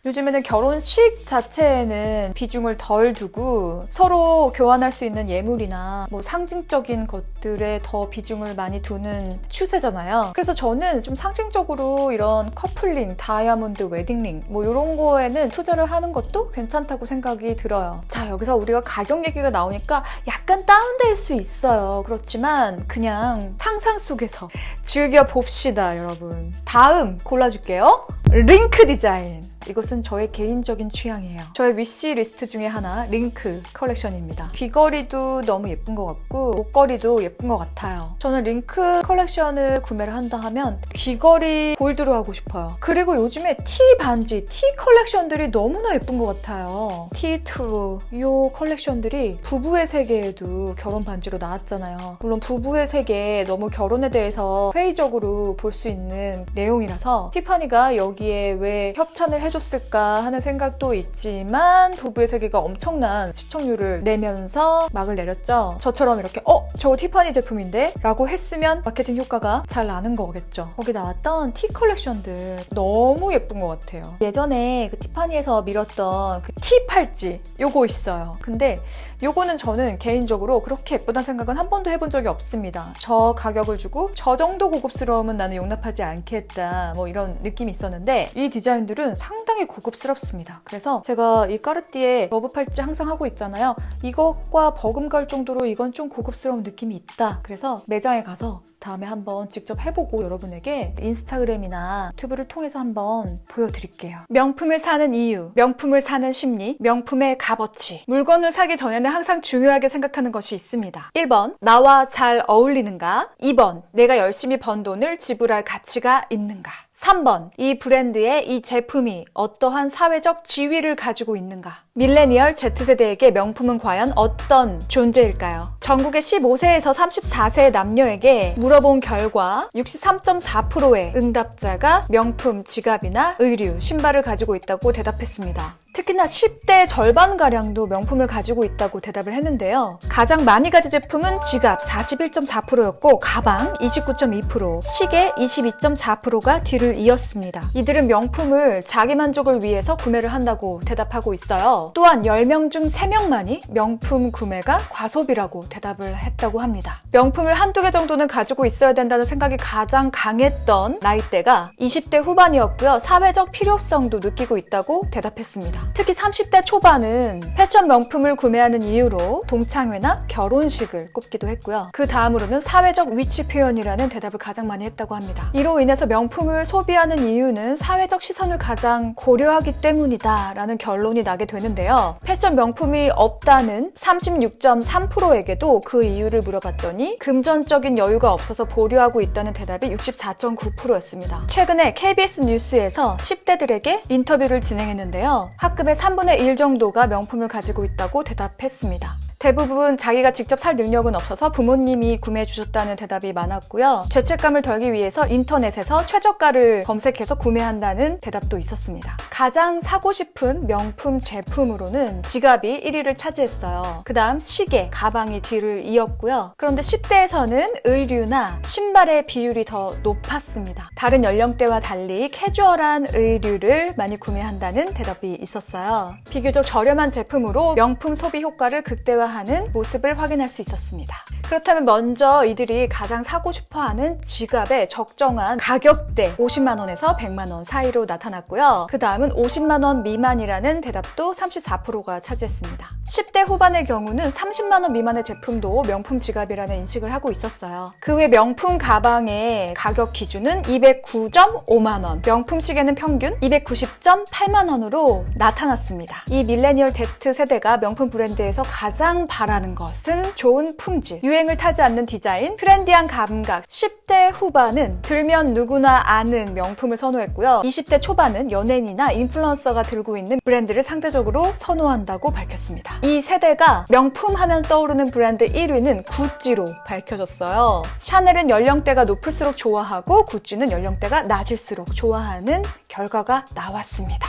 요즘에는 결혼식 자체에는 비중을 덜 두고 서로 교환할 수 있는 예물이나 뭐 상징적인 것들에 더 비중을 많이 두는 추세잖아요. 그래서 저는 좀 상징적으로 이런 커플링, 다이아몬드 웨딩링 뭐 이런 거에는 투자를 하는 것도 괜찮다고 생각이 들어요. 자, 여기서 우리가 가격 얘기가 나오니까 약간 다운될 수 있어요. 그렇지만 그냥 상상 속에서 즐겨봅시다, 여러분. 다음 골라줄게요. 링크 디자인. 이것은 저의 개인적인 취향이에요. 저의 위시리스트 중에 하나, 링크 컬렉션입니다. 귀걸이도 너무 예쁜 것 같고 목걸이도 예쁜 것 같아요. 저는 링크 컬렉션을 구매를 한다 하면 귀걸이 골드로 하고 싶어요. 그리고 요즘에 티 반지, 티 컬렉션들이 너무나 예쁜 것 같아요. 티 트루, 이 컬렉션들이 부부의 세계에도 결혼 반지로 나왔잖아요. 물론 부부의 세계, 너무 결혼에 대해서 회의적으로 볼 수 있는 내용이라서 티파니가 여기에 왜 협찬을 해줬을까 하는 생각도 있지만 부부의 세계가 엄청난 시청률을 내면서 막을 내렸죠. 저처럼 이렇게 저거 티파니 제품인데? 라고 했으면 마케팅 효과가 잘 나는 거겠죠. 거기 나왔던 티 컬렉션들 너무 예쁜 것 같아요. 예전에 그 티파니에서 밀었던 그 티 팔찌 요거 있어요. 근데 요거는 저는 개인적으로 그렇게 예쁘다는 생각은 한 번도 해본 적이 없습니다. 저 가격을 주고 저 정도 고급스러움은 나는 용납하지 않겠다 뭐 이런 느낌이 있었는데 이 디자인들은 상당히 고급스럽습니다. 그래서 제가 이 까르띠에 러브 팔찌 항상 하고 있잖아요. 이것과 버금갈 정도로 이건 좀 고급스러운 느낌이 있다. 그래서 매장에 가서 다음에 한번 직접 해보고 여러분에게 인스타그램이나 유튜브를 통해서 한번 보여드릴게요. 명품을 사는 이유, 명품을 사는 심리, 명품의 값어치. 물건을 사기 전에는 항상 중요하게 생각하는 것이 있습니다. 1번, 나와 잘 어울리는가? 2번, 내가 열심히 번 돈을 지불할 가치가 있는가? 3번, 이 브랜드의 이 제품이 어떠한 사회적 지위를 가지고 있는가? 밀레니얼 Z세대에게 명품은 과연 어떤 존재일까요? 전국의 15세에서 34세 남녀에게 물어본 결과 63.4%의 응답자가 명품, 지갑이나 의류, 신발을 가지고 있다고 대답했습니다. 특히나 10대 절반가량도 명품을 가지고 있다고 대답을 했는데요. 가장 많이 가진 제품은 지갑 41.4%였고 가방 29.2%, 시계 22.4%가 뒤를 이었습니다. 이들은 명품을 자기 만족을 위해서 구매를 한다고 대답하고 있어요. 또한 10명 중 3명만이 명품 구매가 과소비라고 대답을 했다고 합니다. 명품을 한두 개 정도는 가지고 있어야 된다는 생각이 가장 강했던 나이대가 20대 후반이었고요. 사회적 필요성도 느끼고 있다고 대답했습니다. 특히 30대 초반은 패션 명품을 구매하는 이유로 동창회나 결혼식을 꼽기도 했고요. 그 다음으로는 사회적 위치 표현이라는 대답을 가장 많이 했다고 합니다. 이로 인해서 명품을 소비하는 이유는 사회적 시선을 가장 고려하기 때문이다 라는 결론이 나게 되는데요. 패션 명품이 없다는 36.3%에게도 그 이유를 물어봤더니 금전적인 여유가 없어서 보류하고 있다는 대답이 64.9%였습니다. 최근에 KBS 뉴스에서 10대들에게 인터뷰를 진행했는데요. 학급의 3분의 1 정도가 명품을 가지고 있다고 대답했습니다. 대부분 자기가 직접 살 능력은 없어서 부모님이 구매해 주셨다는 대답이 많았고요. 죄책감을 덜기 위해서 인터넷에서 최저가를 검색해서 구매한다는 대답도 있었습니다. 가장 사고 싶은 명품 제품으로는 지갑이 1위를 차지했어요. 그 다음 시계, 가방이 뒤를 이었고요. 그런데 10대에서는 의류나 신발의 비율이 더 높았습니다. 다른 연령대와 달리 캐주얼한 의류를 많이 구매한다는 대답이 있었어요. 비교적 저렴한 제품으로 명품 소비 효과를 극대화하는 모습을 확인할 수 있었습니다. 그렇다면 먼저 이들이 가장 사고 싶어하는 지갑의 적정한 가격대 50만 원에서 100만 원 사이로 나타났고요. 그 다음은 50만 원 미만이라는 대답도 34%가 차지했습니다. 10대 후반의 경우는 30만 원 미만의 제품도 명품 지갑이라는 인식을 하고 있었어요. 그 외 명품 가방의 가격 기준은 209.5만 원, 명품 시계는 평균 290.8만 원으로 나타났습니다. 이 밀레니얼 Z세대가 명품 브랜드에서 가장 바라는 것은 좋은 품질, 유행을 타지 않는 디자인, 트렌디한 감각. 10대 후반은 들면 누구나 아는 명품을 선호했고요. 20대 초반은 연예인이나 인플루언서가 들고 있는 브랜드를 상대적으로 선호한다고 밝혔습니다. 이 세대가 명품 하면 떠오르는 브랜드 1위는 구찌로 밝혀졌어요. 샤넬은 연령대가 높을수록 좋아하고 구찌는 연령대가 낮을수록 좋아하는 결과가 나왔습니다.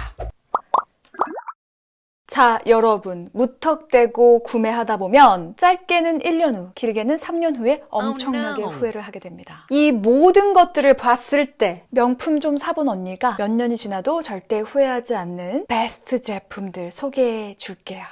자, 여러분, 무턱대고 구매하다 보면 짧게는 1년 후, 길게는 3년 후에 엄청나게 후회를 하게 됩니다. 이 모든 것들을 봤을 때 명품 좀 사본 언니가 몇 년이 지나도 절대 후회하지 않는 베스트 제품들 소개해 줄게요.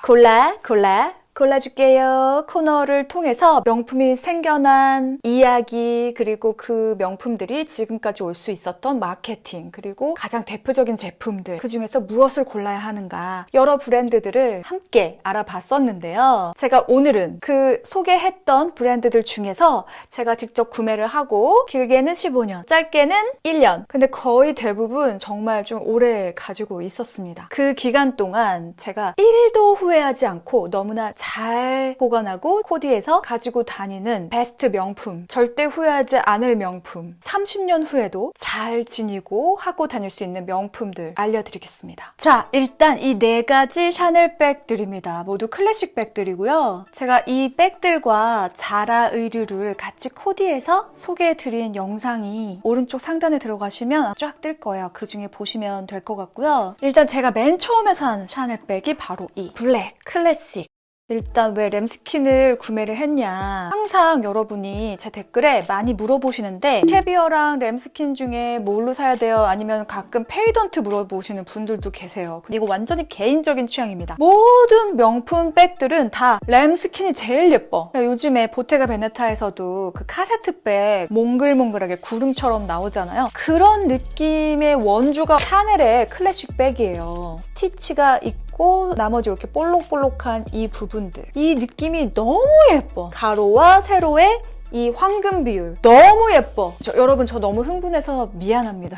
골라줄게요. 코너를 통해서 명품이 생겨난 이야기, 그리고 그 명품들이 지금까지 올 수 있었던 마케팅, 그리고 가장 대표적인 제품들, 그 중에서 무엇을 골라야 하는가, 여러 브랜드들을 함께 알아봤었는데요. 제가 오늘은 그 소개했던 브랜드들 중에서 제가 직접 구매를 하고 길게는 15년, 짧게는 1년, 근데 거의 대부분 정말 좀 오래 가지고 있었습니다. 그 기간 동안 제가 1도 후회하지 않고 너무나 잘 보관하고 코디해서 가지고 다니는 베스트 명품, 절대 후회하지 않을 명품, 30년 후에도 잘 지니고 하고 다닐 수 있는 명품들 알려드리겠습니다. 자, 일단 이 4가지 샤넬 백들입니다. 모두 클래식 백들이고요. 제가 이 백들과 자라 의류를 같이 코디해서 소개해드린 영상이 오른쪽 상단에 들어가시면 쫙 뜰 거예요. 그 중에 보시면 될 것 같고요. 일단 제가 맨 처음에 산 샤넬 백이 바로 이 블랙 클래식. 일단 왜 램스킨을 구매를 했냐, 항상 여러분이 제 댓글에 많이 물어보시는데 캐비어랑 램스킨 중에 뭘로 사야 돼요? 아니면 가끔 페이던트 물어보시는 분들도 계세요. 이거 완전히 개인적인 취향입니다. 모든 명품 백들은 다 램스킨이 제일 예뻐. 요즘에 보테가 베네타에서도 그 카세트백 몽글몽글하게 구름처럼 나오잖아요. 그런 느낌의 원주가 샤넬의 클래식 백이에요. 스티치가 있고 나머지 이렇게 볼록볼록한 이 부분들, 이 느낌이 너무 예뻐. 가로와 세로의 이 황금 비율 너무 예뻐. 여러분, 저 너무 흥분해서 미안합니다.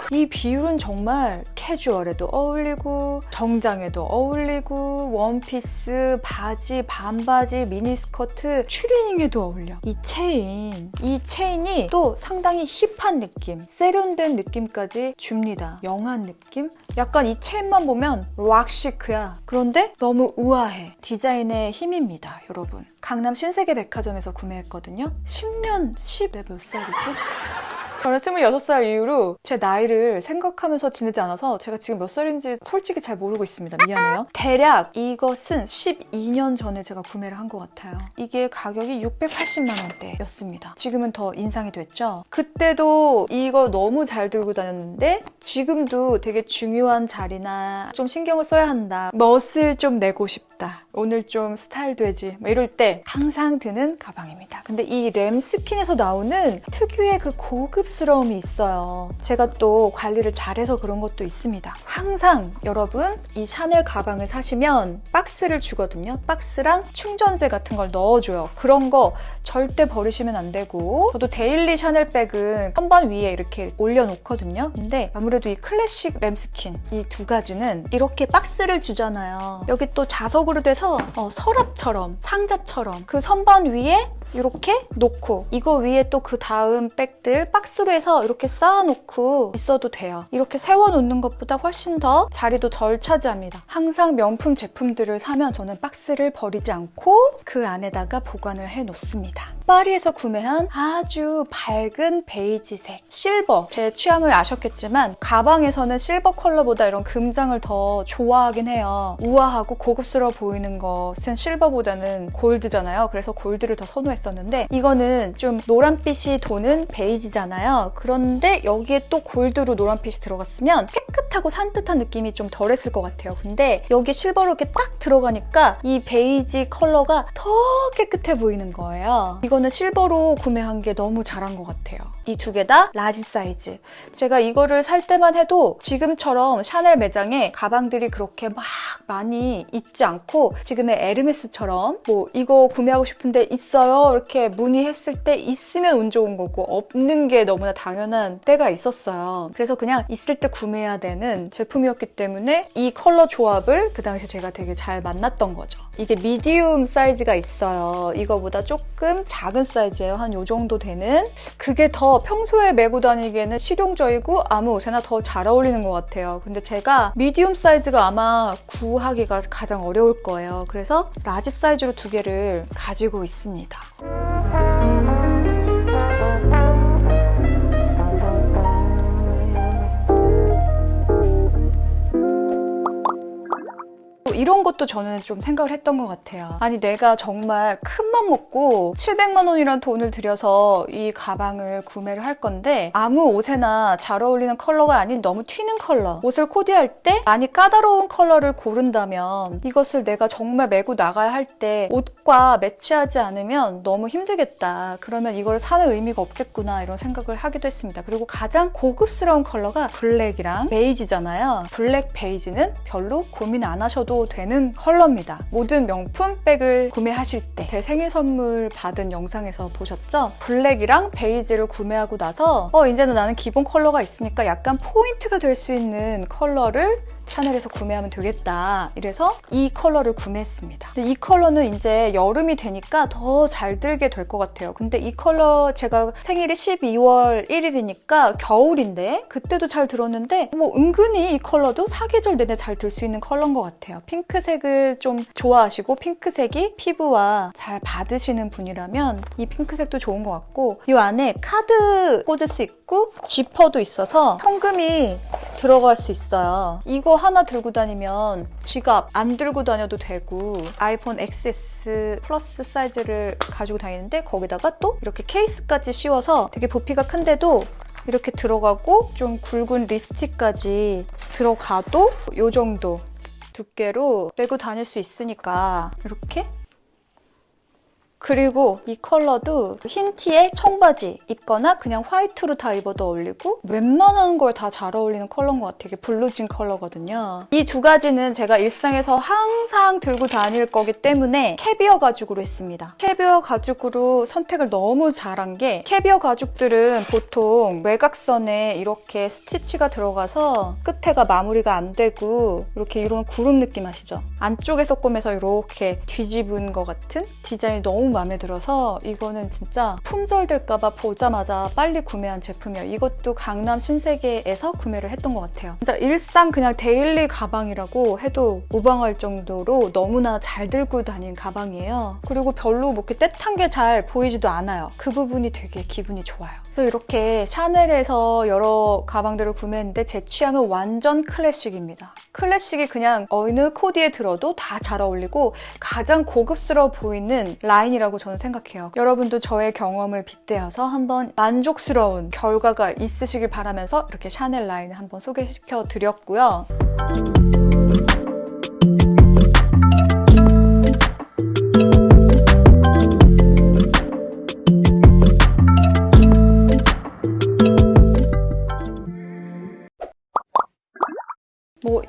이 비율은 정말 캐주얼에도 어울리고 정장에도 어울리고 원피스, 바지, 반바지, 미니스커트, 추리닝에도 어울려. 이 체인이 또 상당히 힙한 느낌, 세련된 느낌까지 줍니다. 영한 느낌? 약간 이 체인만 보면 락시크야. 그런데 너무 우아해. 디자인의 힘입니다, 여러분. 강남 신세계백화점에서 구매했거든요. 10몇 살이지? 저는 26살 이후로 제 나이를 생각하면서 지내지 않아서 제가 지금 몇 살인지 솔직히 잘 모르고 있습니다. 미안해요. 대략 이것은 12년 전에 제가 구매를 한 것 같아요. 이게 가격이 680만 원대였습니다. 지금은 더 인상이 됐죠? 그때도 이거 너무 잘 들고 다녔는데 지금도 되게 중요한 자리나 좀 신경을 써야 한다, 멋을 좀 내고 싶다, 오늘 좀 스타일 되지, 이럴 때 항상 드는 가방입니다. 근데 이 램스킨에서 나오는 특유의 그 고급스러움이 있어요. 제가 또 관리를 잘해서 그런 것도 있습니다. 항상 여러분, 이 샤넬 가방을 사시면 박스를 주거든요. 박스랑 충전재 같은 걸 넣어줘요. 그런 거 절대 버리시면 안 되고, 저도 데일리 샤넬 백은 선반 위에 이렇게 올려놓거든요. 근데 아무래도 이 클래식 램스킨, 이 2가지는 이렇게 박스를 주잖아요. 여기 또 자석으로 돼서 서랍처럼, 상자처럼 그 선반 위에 이렇게 놓고, 이거 위에 또 그 다음 백들 박스로 해서 이렇게 쌓아놓고 있어도 돼요. 이렇게 세워놓는 것보다 훨씬 더 자리도 덜 차지합니다. 항상 명품 제품들을 사면 저는 박스를 버리지 않고 그 안에다가 보관을 해놓습니다. 파리에서 구매한 아주 밝은 베이지색, 실버. 제 취향을 아셨겠지만 가방에서는 실버 컬러보다 이런 금장을 더 좋아하긴 해요. 우아하고 고급스러워 보이는 것은 실버보다는 골드잖아요. 그래서 골드를 더 선호했었는데, 이거는 좀 노란빛이 도는 베이지잖아요. 그런데 여기에 또 골드로 노란빛이 들어갔으면 깨끗하고 산뜻한 느낌이 좀 덜했을 것 같아요. 근데 여기 실버로 이렇게 딱 들어가니까 이 베이지 컬러가 더 깨끗해 보이는 거예요. 이거는 실버로 구매한 게 너무 잘한 것 같아요. 이 2개 다 라지 사이즈. 제가 이거를 살 때만 해도 지금처럼 샤넬 매장에 가방들이 그렇게 막 많이 있지 않고, 지금의 에르메스처럼 뭐 이거 구매하고 싶은데 있어요 이렇게 문의했을 때 있으면 운 좋은 거고, 없는 게 너무나 당연한 때가 있었어요. 그래서 그냥 있을 때 구매해야 되는 제품이었기 때문에 이 컬러 조합을 그 당시에 제가 되게 잘 만났던 거죠. 이게 미디움 사이즈가 있어요. 이거보다 조금 작은 사이즈예요. 한 요 정도 되는. 그게 더 평소에 메고 다니기에는 실용적이고 아무 옷에나 더 잘 어울리는 것 같아요. 근데 제가 미디움 사이즈가 아마 구하기가 가장 어려울 거예요. 그래서 라지 사이즈로 2개를 가지고 있습니다. 이런 것도 저는 좀 생각을 했던 것 같아요. 아니 내가 정말 큰 맘 먹고 700만 원이란 돈을 들여서 이 가방을 구매를 할 건데 아무 옷에나 잘 어울리는 컬러가 아닌 너무 튀는 컬러, 옷을 코디할 때 많이 까다로운 컬러를 고른다면 이것을 내가 정말 메고 나가야 할 때 옷과 매치하지 않으면 너무 힘들겠다. 그러면 이걸 사는 의미가 없겠구나 이런 생각을 하기도 했습니다. 그리고 가장 고급스러운 컬러가 블랙이랑 베이지잖아요. 블랙 베이지는 별로 고민 안 하셔도 되는 컬러입니다. 모든 명품 백을 구매하실 때 제 생일 선물 받은 영상에서 보셨죠? 블랙이랑 베이지를 구매하고 나서 이제는 나는 기본 컬러가 있으니까 약간 포인트가 될 수 있는 컬러를 샤넬에서 구매하면 되겠다. 이래서 이 컬러를 구매했습니다. 근데 이 컬러는 이제 여름이 되니까 더 잘 들게 될 것 같아요. 근데 이 컬러 제가 생일이 12월 1일이니까 겨울인데 그때도 잘 들었는데 은근히 이 컬러도 사계절 내내 잘 들 수 있는 컬러인 것 같아요. 핑크색을 좀 좋아하시고 핑크색이 피부와 잘 받으시는 분이라면 이 핑크색도 좋은 것 같고 이 안에 카드 꽂을 수 있고 지퍼도 있어서 현금이 들어갈 수 있어요. 이거 하나 들고 다니면 지갑 안 들고 다녀도 되고 아이폰 XS 플러스 사이즈를 가지고 다니는데 거기다가 또 이렇게 케이스까지 씌워서 되게 부피가 큰데도 이렇게 들어가고 좀 굵은 립스틱까지 들어가도 이 정도 두께로 메고 다닐 수 있으니까 이렇게. 그리고 이 컬러도 흰 티에 청바지 입거나 그냥 화이트로 다 입어도 어울리고 웬만한 걸 다 잘 어울리는 컬러인 것 같아요. 이게 블루진 컬러거든요. 이 두 가지는 제가 일상에서 항상 들고 다닐 거기 때문에 캐비어 가죽으로 했습니다. 캐비어 가죽으로 선택을 너무 잘한 게 캐비어 가죽들은 보통 외곽선에 이렇게 스티치가 들어가서 끝에가 마무리가 안 되고 이렇게 이런 구름 느낌 아시죠? 안쪽에서 꼬매서 이렇게 뒤집은 것 같은 디자인이 너무 마음에 들어서 이거는 진짜 품절될까봐 보자마자 빨리 구매한 제품이에요. 이것도 강남 신세계에서 구매를 했던 것 같아요. 진짜 일상 그냥 데일리 가방이라고 해도 무방할 정도로 너무나 잘 들고 다닌 가방이에요. 그리고 별로 뭐 이렇게 떼탄 게 잘 보이지도 않아요. 그 부분이 되게 기분이 좋아요. 그래서 이렇게 샤넬에서 여러 가방들을 구매했는데 제 취향은 완전 클래식입니다. 클래식이 그냥 어느 코디에 들어도 다 잘 어울리고 가장 고급스러워 보이는 라인이라고 저는 생각해요. 여러분도 저의 경험을 빗대어서 한번 만족스러운 결과가 있으시길 바라면서 이렇게 샤넬 라인을 한번 소개시켜 드렸고요.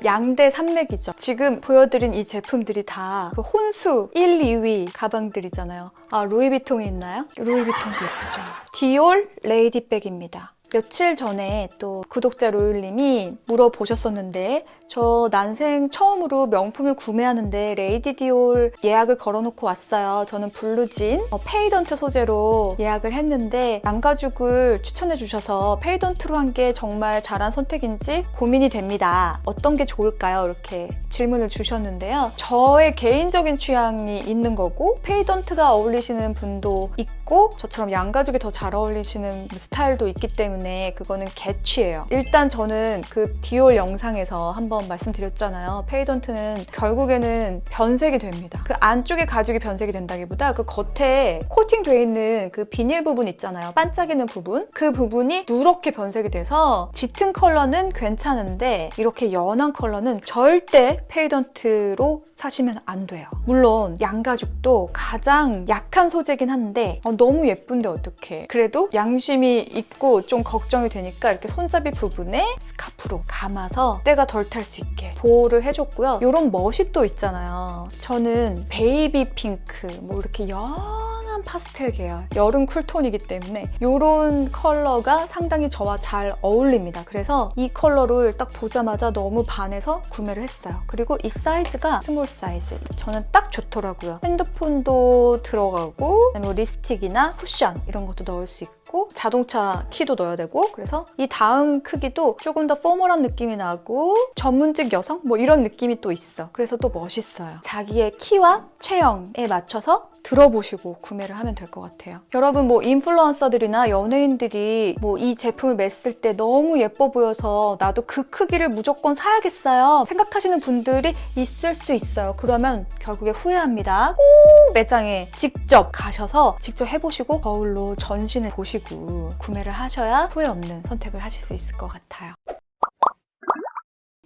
양대 산맥이죠. 지금 보여드린 이 제품들이 다 그 혼수 1, 2위 가방들이잖아요. 루이비통이 있나요? 루이비통도 예쁘죠. 디올 레이디백입니다. 며칠 전에 또 구독자 로율님이 물어보셨었는데 저 난생 처음으로 명품을 구매하는데 레이디 디올 예약을 걸어놓고 왔어요. 저는 블루진 페이던트 소재로 예약을 했는데 양가죽을 추천해 주셔서 페이던트로 한 게 정말 잘한 선택인지 고민이 됩니다. 어떤 게 좋을까요? 이렇게 질문을 주셨는데요. 저의 개인적인 취향이 있는 거고 페이던트가 어울리시는 분도 있고 저처럼 양가죽이 더 잘 어울리시는 스타일도 있기 때문에 그거는 개취예요. 일단 저는 그 디올 영상에서 한번 말씀드렸잖아요. 페이던트는 결국에는 변색이 됩니다. 그 안쪽에 가죽이 변색이 된다기보다 그 겉에 코팅되어 있는 그 비닐 부분 있잖아요. 반짝이는 부분. 그 부분이 누렇게 변색이 돼서 짙은 컬러는 괜찮은데 이렇게 연한 컬러는 절대 페이던트로 사시면 안 돼요. 물론 양가죽도 가장 약한 소재긴 한데 너무 예쁜데 어떡해. 그래도 양심이 있고 좀 걱정이 되니까 이렇게 손잡이 부분에 스카프로 감아서 때가 덜 탈 수 있게 보호를 해줬고요. 이런 멋이 또 있잖아요. 저는 베이비 핑크 이렇게 연한 파스텔 계열 여름 쿨톤이기 때문에 이런 컬러가 상당히 저와 잘 어울립니다. 그래서 이 컬러를 딱 보자마자 너무 반해서 구매를 했어요. 그리고 이 사이즈가 스몰 사이즈 저는 딱 좋더라고요. 핸드폰도 들어가고 립스틱이나 쿠션 이런 것도 넣을 수 있고 있고 자동차 키도 넣어야 되고, 그래서 이 다음 크기도 조금 더 포멀한 느낌이 나고 전문직 여성? 뭐 이런 느낌이 또 있어. 그래서 또 멋있어요. 자기의 키와 체형에 맞춰서 들어보시고 구매를 하면 될 것 같아요. 여러분 뭐 인플루언서들이나 연예인들이 뭐 이 제품을 맸을 때 너무 예뻐 보여서 나도 그 크기를 무조건 사야겠어요 생각하시는 분들이 있을 수 있어요. 그러면 결국에 후회합니다. 꼭 매장에 직접 가셔서 직접 해보시고 거울로 전신을 보시고 구매를 하셔야 후회 없는 선택을 하실 수 있을 것 같아요.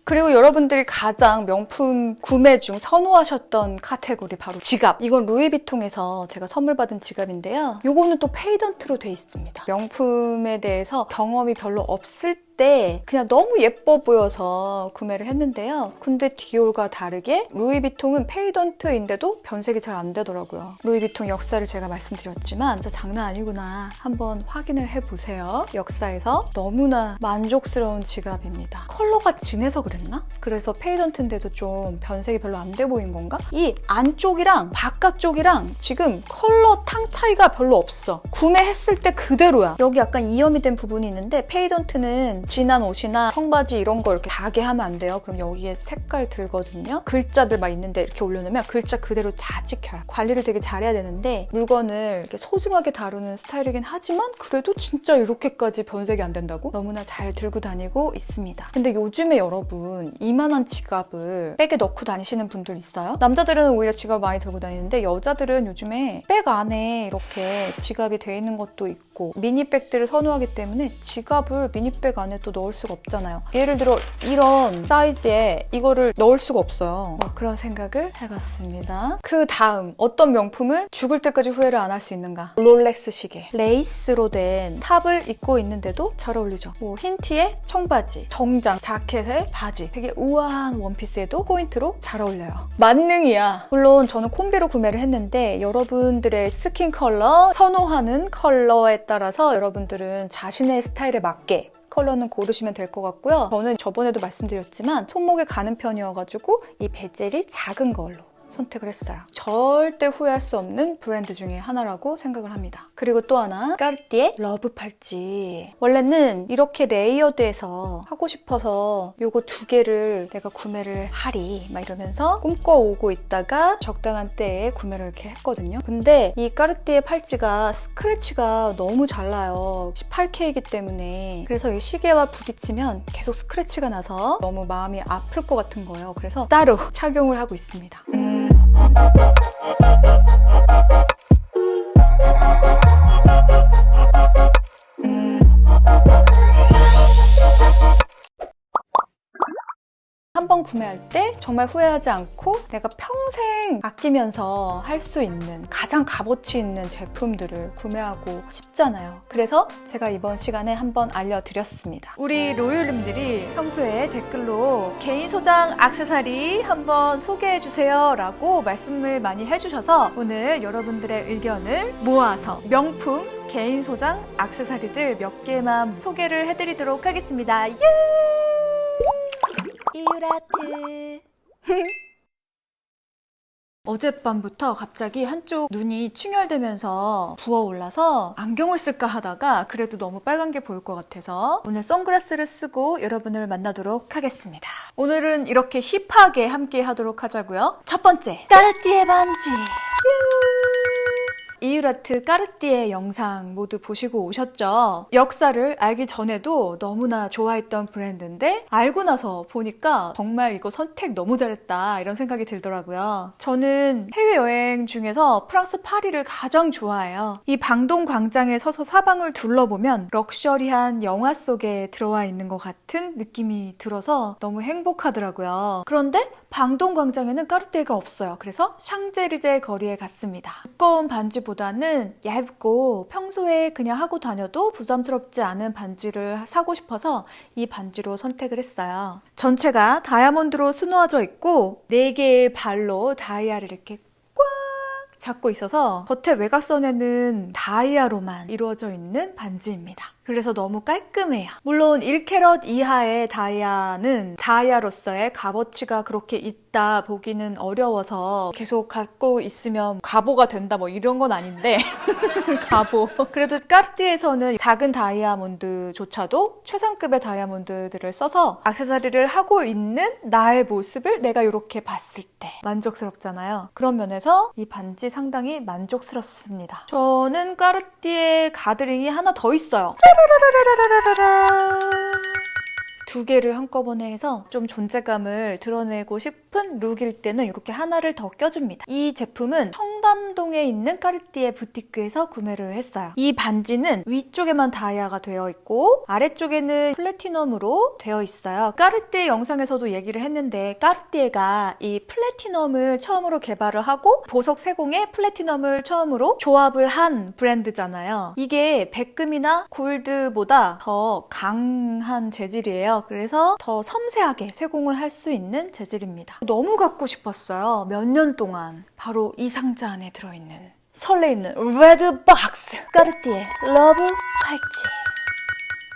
그리고 여러분들이 가장 명품 구매 중 선호하셨던 카테고리 바로 지갑. 이건 루이비통에서 제가 선물 받은 지갑인데요. 요거는 또 페이던트로 돼 있습니다. 명품에 대해서 경험이 별로 없을 때 그냥 너무 예뻐 보여서 구매를 했는데요. 근데 디올과 다르게 루이비통은 페이던트인데도 변색이 잘 안 되더라고요. 루이비통 역사를 제가 말씀드렸지만 진짜 장난 아니구나. 한번 확인을 해보세요. 역사에서 너무나 만족스러운 지갑입니다. 컬러가 진해서 그랬나? 그래서 페이던트인데도 좀 변색이 별로 안 돼 보인 건가? 이 안쪽이랑 바깥쪽이랑 지금 컬러 탕 차이가 별로 없어. 구매했을 때 그대로야. 여기 약간 이염이 된 부분이 있는데 페이던트는 진한 옷이나 청바지 이런 거 이렇게 다게 하면 안 돼요. 그럼 여기에 색깔 들거든요. 글자들 막 있는데 이렇게 올려놓으면 글자 그대로 다 찍혀요. 관리를 되게 잘해야 되는데 물건을 이렇게 소중하게 다루는 스타일이긴 하지만 그래도 진짜 이렇게까지 변색이 안 된다고? 너무나 잘 들고 다니고 있습니다. 근데 요즘에 여러분 이만한 지갑을 백에 넣고 다니시는 분들 있어요? 남자들은 오히려 지갑을 많이 들고 다니는데 여자들은 요즘에 백 안에 이렇게 지갑이 돼 있는 것도 있고 미니백들을 선호하기 때문에 지갑을 미니백 안에 또 넣을 수가 없잖아요. 예를 들어 이런 사이즈에 이거를 넣을 수가 없어요. 그런 생각을 해봤습니다. 그 다음 어떤 명품을 죽을 때까지 후회를 안 할 수 있는가? 롤렉스 시계. 레이스로 된 탑을 입고 있는데도 잘 어울리죠. 뭐 흰 티에 청바지, 정장, 자켓에 바지. 되게 우아한 원피스에도 포인트로 잘 어울려요. 만능이야. 물론 저는 콤비로 구매를 했는데 여러분들의 스킨 컬러, 선호하는 컬러에 따라서 여러분들은 자신의 스타일에 맞게 컬러는 고르시면 될 것 같고요. 저는 저번에도 말씀드렸지만 손목에 가는 편이어가지고 이 베젤이 작은 걸로 선택을 했어요. 절대 후회할 수 없는 브랜드 중에 하나라고 생각을 합니다. 그리고 또 하나, 까르띠에 러브 팔찌. 원래는 이렇게 레이어드해서 하고 싶어서 요거 2개를 내가 구매를 하리 막 이러면서 꿈꿔오고 있다가 적당한 때에 구매를 이렇게 했거든요. 근데 이 까르띠에 팔찌가 스크래치가 너무 잘 나요. 18K이기 때문에. 그래서 이 시계와 부딪히면 계속 스크래치가 나서 너무 마음이 아플 것 같은 거예요. 그래서 따로 착용을 하고 있습니다. 한번 구매할 때 정말 후회하지 않고 내가 평생 아끼면서 할 수 있는 가장 값어치 있는 제품들을 구매하고 싶잖아요. 그래서 제가 이번 시간에 한번 알려드렸습니다. 우리 로율님들이 평소에 댓글로 개인 소장 액세서리 한번 소개해주세요 라고 말씀을 많이 해주셔서 오늘 여러분들의 의견을 모아서 명품 개인 소장 액세서리들 몇 개만 소개를 해드리도록 하겠습니다. 예! 이유라트 어젯밤부터 갑자기 한쪽 눈이 충혈되면서 부어올라서 안경을 쓸까 하다가 그래도 너무 빨간 게 보일 것 같아서 오늘 선글라스를 쓰고 여러분을 만나도록 하겠습니다. 오늘은 이렇게 힙하게 함께 하도록 하자고요. 첫 번째, 까르띠에 반지. 이유라트 까르띠에 영상 모두 보시고 오셨죠? 역사를 알기 전에도 너무나 좋아했던 브랜드인데 알고 나서 보니까 정말 이거 선택 너무 잘했다 이런 생각이 들더라고요. 저는 해외여행 중에서 프랑스 파리를 가장 좋아해요. 이 방동 광장에 서서 사방을 둘러보면 럭셔리한 영화 속에 들어와 있는 것 같은 느낌이 들어서 너무 행복하더라고요. 그런데 방동 광장에는 까르띠에가 없어요. 그래서 샹젤리제 거리에 갔습니다. 두꺼운 반지보다는 얇고 평소에 그냥 하고 다녀도 부담스럽지 않은 반지를 사고 싶어서 이 반지로 선택을 했어요. 전체가 다이아몬드로 수놓아져 있고 4개의 발로 다이아를 이렇게 꽉 잡고 있어서 겉에 외곽선에는 다이아로만 이루어져 있는 반지입니다. 그래서 너무 깔끔해요. 물론 1캐럿 이하의 다이아는 다이아로서의 값어치가 그렇게 있다 보기는 어려워서 계속 갖고 있으면 가보가 된다 뭐 이런 건 아닌데 가보. 그래도 까르띠에서는 작은 다이아몬드조차도 최상급의 다이아몬드들을 써서 액세서리를 하고 있는 나의 모습을 내가 이렇게 봤을 때 만족스럽잖아요. 그런 면에서 이 반지 상당히 만족스럽습니다. 저는 까르띠에 가드링이 하나 더 있어요. 두 개를 한꺼번에 해서 좀 존재감을 드러내고 싶은 룩일 때는 이렇게 하나를 더 껴줍니다. 이 제품은 청담동에 있는 까르띠에 부티크에서 구매를 했어요. 이 반지는 위쪽에만 다이아가 되어 있고 아래쪽에는 플래티넘으로 되어 있어요. 까르띠에 영상에서도 얘기를 했는데 까르띠에가 이 플래티넘을 처음으로 개발을 하고 보석 세공에 플래티넘을 처음으로 조합을 한 브랜드잖아요. 이게 백금이나 골드보다 더 강한 재질이에요. 그래서 더 섬세하게 세공을 할 수 있는 재질입니다. 너무 갖고 싶었어요. 몇 년 동안. 바로 이 상자 안에 들어있는 설레이는 레드박스 까르띠에 러브 팔찌.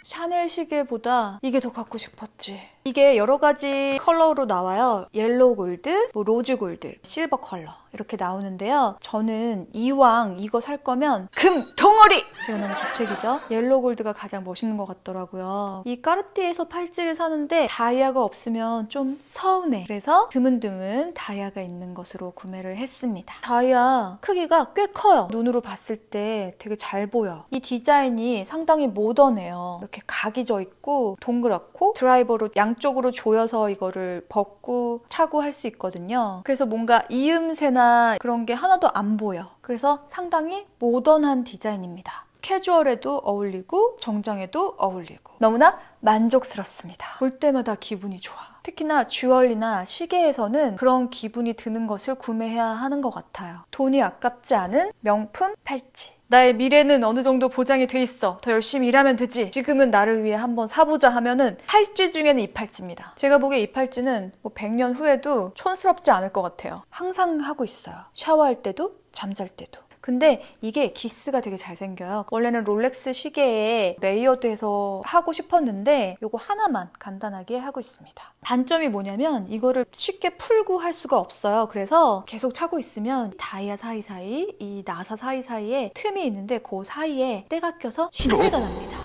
샤넬 시계보다 이게 더 갖고 싶었지. 이게 여러 가지 컬러로 나와요. 옐로우 골드, 로즈 골드, 실버 컬러 이렇게 나오는데요. 저는 이왕 이거 살 거면 금 덩어리! 제가 너무 주책이죠? 옐로우 골드가 가장 멋있는 것 같더라고요. 이 까르띠에서 팔찌를 사는데 다이아가 없으면 좀 서운해. 그래서 드문드문 다이아가 있는 것으로 구매를 했습니다. 다이아 크기가 꽤 커요. 눈으로 봤을 때 되게 잘 보여. 이 디자인이 상당히 모던해요. 이렇게 각이 져 있고 동그랗고 드라이버로 양쪽으로 조여서 이거를 벗고 차고 할 수 있거든요. 그래서 뭔가 이음새나 그런 게 하나도 안 보여. 그래서 상당히 모던한 디자인입니다. 캐주얼에도 어울리고 정장에도 어울리고 너무나 만족스럽습니다. 볼 때마다 기분이 좋아. 특히나 주얼리나 시계에서는 그런 기분이 드는 것을 구매해야 하는 것 같아요. 돈이 아깝지 않은 명품 팔찌. 나의 미래는 어느 정도 보장이 돼 있어. 더 열심히 일하면 되지. 지금은 나를 위해 한번 사보자 하면은 팔찌 중에는 이 팔찌입니다. 제가 보기에 이 팔찌는 뭐 100년 후에도 촌스럽지 않을 것 같아요. 항상 하고 있어요. 샤워할 때도 잠잘 때도. 근데 이게 기스가 되게 잘 생겨요. 원래는 롤렉스 시계에 레이어드해서 하고 싶었는데 이거 하나만 간단하게 하고 있습니다. 단점이 뭐냐면 이거를 쉽게 풀고 할 수가 없어요. 그래서 계속 차고 있으면 다이아 사이사이, 이 나사 사이사이에 틈이 있는데 그 사이에 때가 껴서 쉰내가 납니다.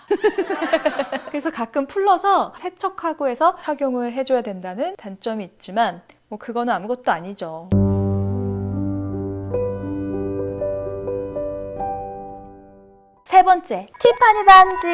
그래서 가끔 풀러서 세척하고 해서 착용을 해줘야 된다는 단점이 있지만 뭐 그거는 아무것도 아니죠. 세 번째, 티파니 반지.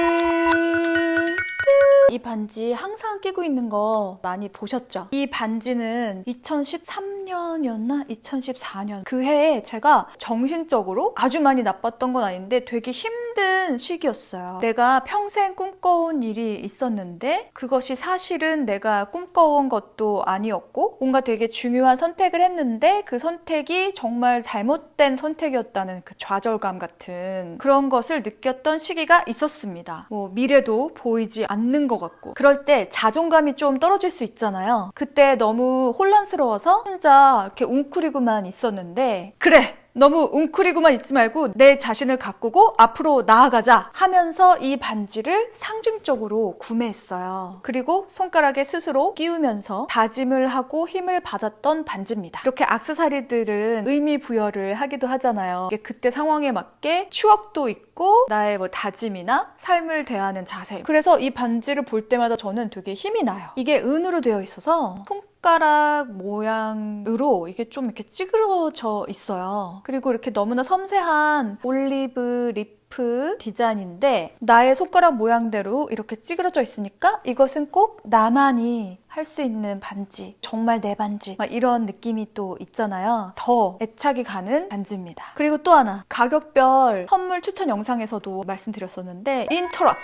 이 반지 항상 끼고 있는 거 많이 보셨죠? 이 반지는 2013년이었나? 2014년 그 해에 제가 정신적으로 아주 많이 나빴던 건 아닌데 되게 힘든 시기였어요. 내가 평생 꿈꿔온 일이 있었는데 그것이 사실은 내가 꿈꿔온 것도 아니었고 뭔가 되게 중요한 선택을 했는데 그 선택이 정말 잘못된 선택이었다는 그 좌절감 같은 그런 것을 느꼈던 시기가 있었습니다. 뭐 미래도 보이지 않는 것 같고 그럴 때 자존감이 좀 떨어질 수 있잖아요. 그때 너무 혼란스러워서 혼자 이렇게 웅크리고만 있었는데 그래! 너무 웅크리고만 있지 말고 내 자신을 가꾸고 앞으로 나아가자 하면서 이 반지를 상징적으로 구매했어요. 그리고 손가락에 스스로 끼우면서 다짐을 하고 힘을 받았던 반지입니다. 이렇게 액세서리들은 의미 부여를 하기도 하잖아요. 이게 그때 상황에 맞게 추억도 있고 나의 뭐 다짐이나 삶을 대하는 자세. 그래서 이 반지를 볼 때마다 저는 되게 힘이 나요. 이게 은으로 되어 있어서 손가락 모양으로 이게 좀 이렇게 찌그러져 있어요. 그리고 이렇게 너무나 섬세한 올리브 리프 디자인인데 나의 손가락 모양대로 이렇게 찌그러져 있으니까 이것은 꼭 나만이 할 수 있는 반지, 정말 내 반지 막 이런 느낌이 또 있잖아요. 더 애착이 가는 반지입니다. 그리고 또 하나, 가격별 선물 추천 영상에서도 말씀드렸었는데 인터라킹,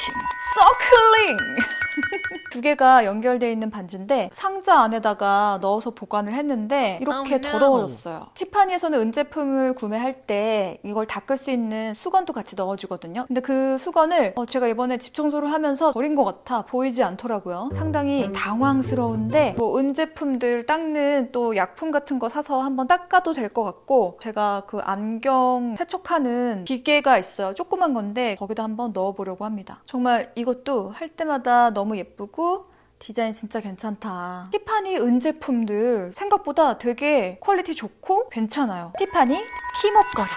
서클링 두 개가 연결되어 있는 반지인데 상자 안에다가 넣어서 보관을 했는데 이렇게 더러워졌어요. 티파니에서는 은제품을 구매할 때 이걸 닦을 수 있는 수건도 같이 넣어주거든요. 근데 그 수건을 제가 이번에 집 청소를 하면서 버린 것 같아 보이지 않더라고요. 상당히 당황스러운데 뭐 은제품들 닦는 또 약품 같은 거 사서 한번 닦아도 될 것 같고 제가 그 안경 세척하는 기계가 있어요. 조그만 건데 거기다 한번 넣어보려고 합니다. 정말 이것도 할 때마다 너무 예쁘고 디자인 진짜 괜찮다. 티파니 은 제품들 생각보다 되게 퀄리티 좋고 괜찮아요. 티파니 키 목걸이.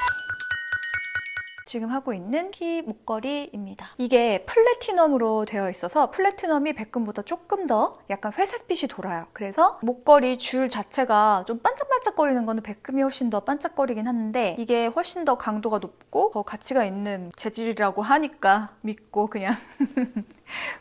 지금 하고 있는 키 목걸이입니다. 이게 플래티넘으로 되어 있어서 플래티넘이 백금보다 조금 더 약간 회색빛이 돌아요. 그래서 목걸이 줄 자체가 좀 반짝반짝거리는 거는 백금이 훨씬 더 반짝거리긴 하는데 이게 훨씬 더 강도가 높고 더 가치가 있는 재질이라고 하니까 믿고 그냥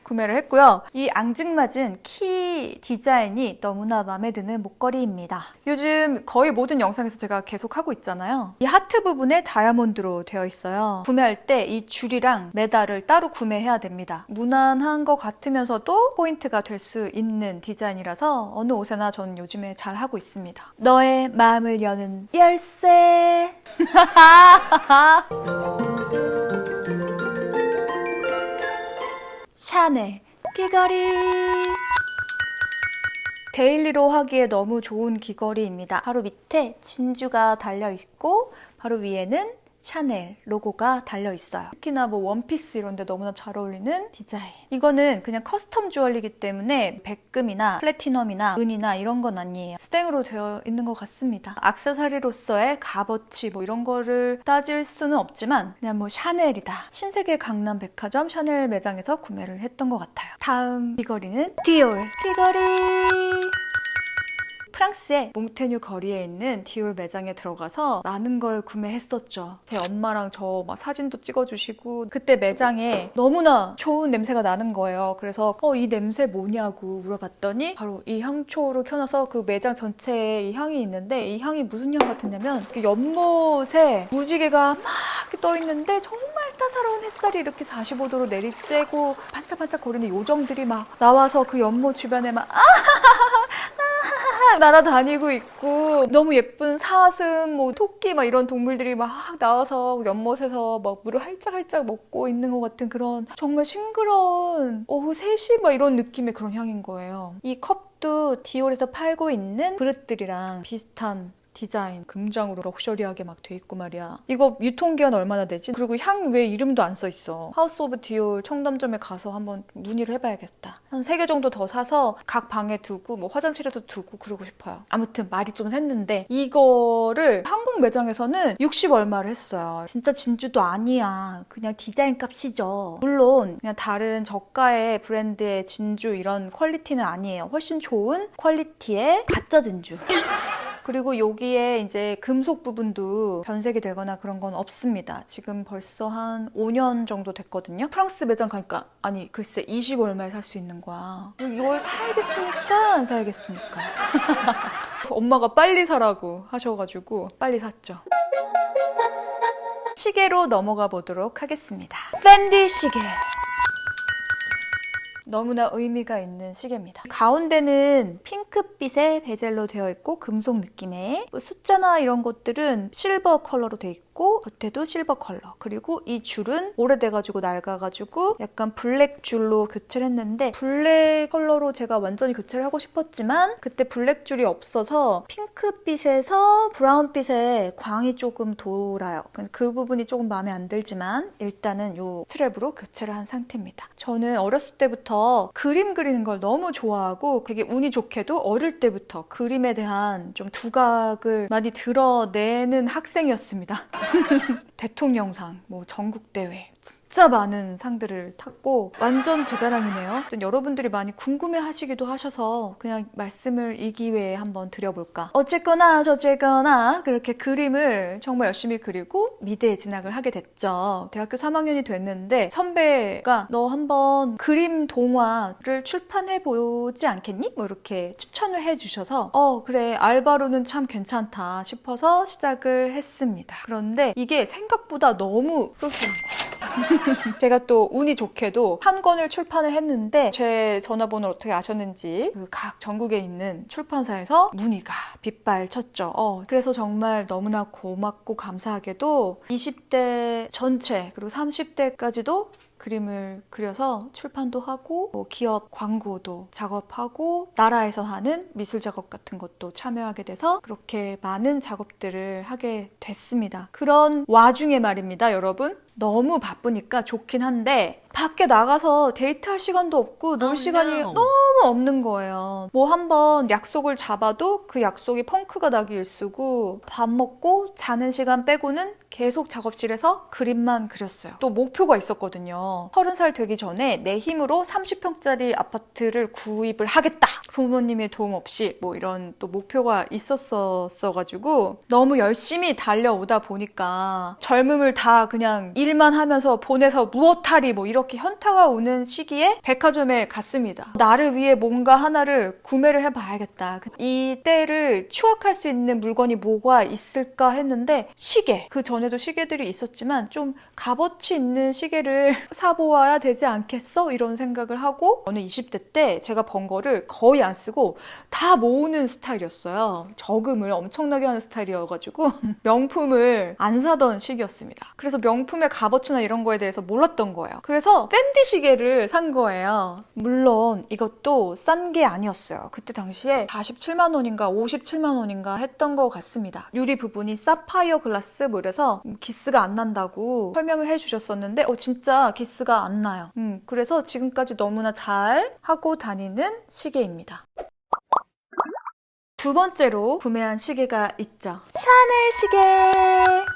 구매를 했고요. 이 앙증맞은 키 디자인이 너무나 마음에 드는 목걸이입니다. 요즘 거의 모든 영상에서 제가 계속 하고 있잖아요. 이 하트 부분에 다이아몬드로 되어 있어요. 구매할 때 이 줄이랑 메달을 따로 구매해야 됩니다. 무난한 것 같으면서도 포인트가 될 수 있는 디자인이라서 어느 옷에나 저는 요즘에 잘 하고 있습니다. 너의 마음을 여는 열쇠. 샤넬 귀걸이. 데일리로 하기에 너무 좋은 귀걸이입니다. 바로 밑에 진주가 달려있고 바로 위에는 샤넬 로고가 달려있어요. 특히나 뭐 원피스 이런 데 너무나 잘 어울리는 디자인. 이거는 그냥 커스텀 주얼리기 때문에 백금이나 플래티넘이나 은이나 이런 건 아니에요. 스탱으로 되어 있는 것 같습니다. 액세서리로서의 값어치 뭐 이런 거를 따질 수는 없지만 그냥 뭐 샤넬이다. 신세계 강남 백화점 샤넬 매장에서 구매를 했던 것 같아요. 다음 귀걸이는 디올 귀걸이. 프랑스의 몽테뉴 거리에 있는 디올 매장에 들어가서 많은 걸 구매했었죠. 제 엄마랑 저 막 사진도 찍어주시고 그때 매장에 너무나 좋은 냄새가 나는 거예요. 그래서 이 냄새 뭐냐고 물어봤더니 바로 이 향초를 켜놔서 그 매장 전체에 이 향이 있는데 이 향이 무슨 향 같았냐면 연못에 무지개가 막 이렇게 떠 있는데 정말 따사로운 햇살이 이렇게 45도로 내리쬐고 반짝반짝거리는 요정들이 막 나와서 그 연못 주변에 막 날아다니고 있고 너무 예쁜 사슴, 뭐 토끼 막 이런 동물들이 막 나와서 연못에서 막 물을 할짝할짝 먹고 있는 것 같은 그런 정말 싱그러운 오후 3시 막 이런 느낌의 그런 향인 거예요. 이 컵도 디올에서 팔고 있는 그릇들이랑 비슷한 디자인, 금장으로 럭셔리하게 막 돼 있고 말이야. 이거 유통기한 얼마나 되지? 그리고 향 왜 이름도 안 써 있어? 하우스 오브 디올 청담점에 가서 한번 문의를 해봐야겠다. 한 3개 정도 더 사서 각 방에 두고 뭐 화장실에도 두고 그러고 싶어요. 아무튼 말이 좀 샜는데 이거를 한국 매장에서는 60 얼마를 했어요. 진짜 진주도 아니야. 그냥 디자인 값이죠. 물론 그냥 다른 저가의 브랜드의 진주 이런 퀄리티는 아니에요. 훨씬 좋은 퀄리티의 가짜 진주. 그리고 여기에 이제 금속 부분도 변색이 되거나 그런 건 없습니다. 지금 벌써 한 5년 정도 됐거든요. 프랑스 매장 가니까 아니 글쎄 20 얼마에 살 수 있는 거야. 이걸 사야겠습니까? 안 사야겠습니까? 엄마가 빨리 사라고 하셔가지고 빨리 샀죠. 시계로 넘어가 보도록 하겠습니다. 펜디 시계. 너무나 의미가 있는 시계입니다. 가운데는 핑크빛의 베젤로 되어 있고 금속 느낌의 숫자나 이런 것들은 실버 컬러로 되어 있고 겉에도 실버 컬러. 그리고 이 줄은 오래돼가지고 낡아가지고 약간 블랙 줄로 교체를 했는데 블랙 컬러로 제가 완전히 교체를 하고 싶었지만 그때 블랙 줄이 없어서 핑크빛에서 브라운빛에 광이 조금 돌아요. 그 부분이 조금 마음에 안 들지만 일단은 이 스트랩으로 교체를 한 상태입니다. 저는 어렸을 때부터 그림 그리는 걸 너무 좋아하고 되게 운이 좋게도 어릴 때부터 그림에 대한 좀 두각을 많이 드러내는 학생이었습니다. 대통령상, 뭐 전국대회 진짜 많은 상들을 탔고 완전 제 자랑이네요. 여러분들이 많이 궁금해 하시기도 하셔서 그냥 말씀을 이 기회에 한번 드려볼까. 어쨌거나 저쨌거나 그렇게 그림을 정말 열심히 그리고 미대에 진학을 하게 됐죠. 대학교 3학년이 됐는데 선배가 너 한번 그림 동화를 출판해보지 않겠니? 뭐 이렇게 추천을 해주셔서 그래 알바로는 참 괜찮다 싶어서 시작을 했습니다. 그런데 이게 생각보다 너무 쏠쏠한 거예요. 제가 또 운이 좋게도 한 권을 출판을 했는데 제 전화번호를 어떻게 아셨는지 각 전국에 있는 출판사에서 문의가 빗발쳤죠. 그래서 정말 너무나 고맙고 감사하게도 20대 전체 그리고 30대까지도 그림을 그려서 출판도 하고 기업 광고도 작업하고 나라에서 하는 미술 작업 같은 것도 참여하게 돼서 그렇게 많은 작업들을 하게 됐습니다. 그런 와중에 말입니다, 여러분. 너무 바쁘니까 좋긴 한데 밖에 나가서 데이트할 시간도 없고 놀 시간이 너무 너무 없는 거예요. 뭐 한번 약속을 잡아도 그 약속이 펑크가 나기 일쑤고 밥 먹고 자는 시간 빼고는 계속 작업실에서 그림만 그렸어요. 또 목표가 있었거든요. 30살 되기 전에 내 힘으로 30평짜리 아파트를 구입을 하겠다. 부모님의 도움 없이 뭐 이런 또 목표가 있었어가지고 너무 열심히 달려오다 보니까 젊음을 다 그냥 일만 하면서 보내서 무엇하리 뭐 이렇게 현타가 오는 시기에 백화점에 갔습니다. 나를 위해 뭔가 하나를 구매를 해봐야겠다. 이 때를 추억할 수 있는 물건이 뭐가 있을까 했는데 시계. 그 전에도 시계들이 있었지만 좀 값어치 있는 시계를 사보아야 되지 않겠어? 이런 생각을 하고 저는 20대 때 제가 번 거를 거의 안 쓰고 다 모으는 스타일이었어요. 저금을 엄청나게 하는 스타일이어가지고 명품을 안 사던 시기였습니다. 그래서 명품의 값어치나 이런 거에 대해서 몰랐던 거예요. 그래서 팬디 시계를 산 거예요. 물론 이것도 싼 게 아니었어요. 그때 당시에 47만 원인가 57만 원인가 했던 것 같습니다. 유리 부분이 사파이어 글라스 뭐 이래서 기스가 안 난다고 설명을 해주셨었는데 진짜 기스가 안 나요. 그래서 지금까지 너무나 잘 하고 다니는 시계입니다. 두 번째로 구매한 시계가 있죠. 샤넬 시계!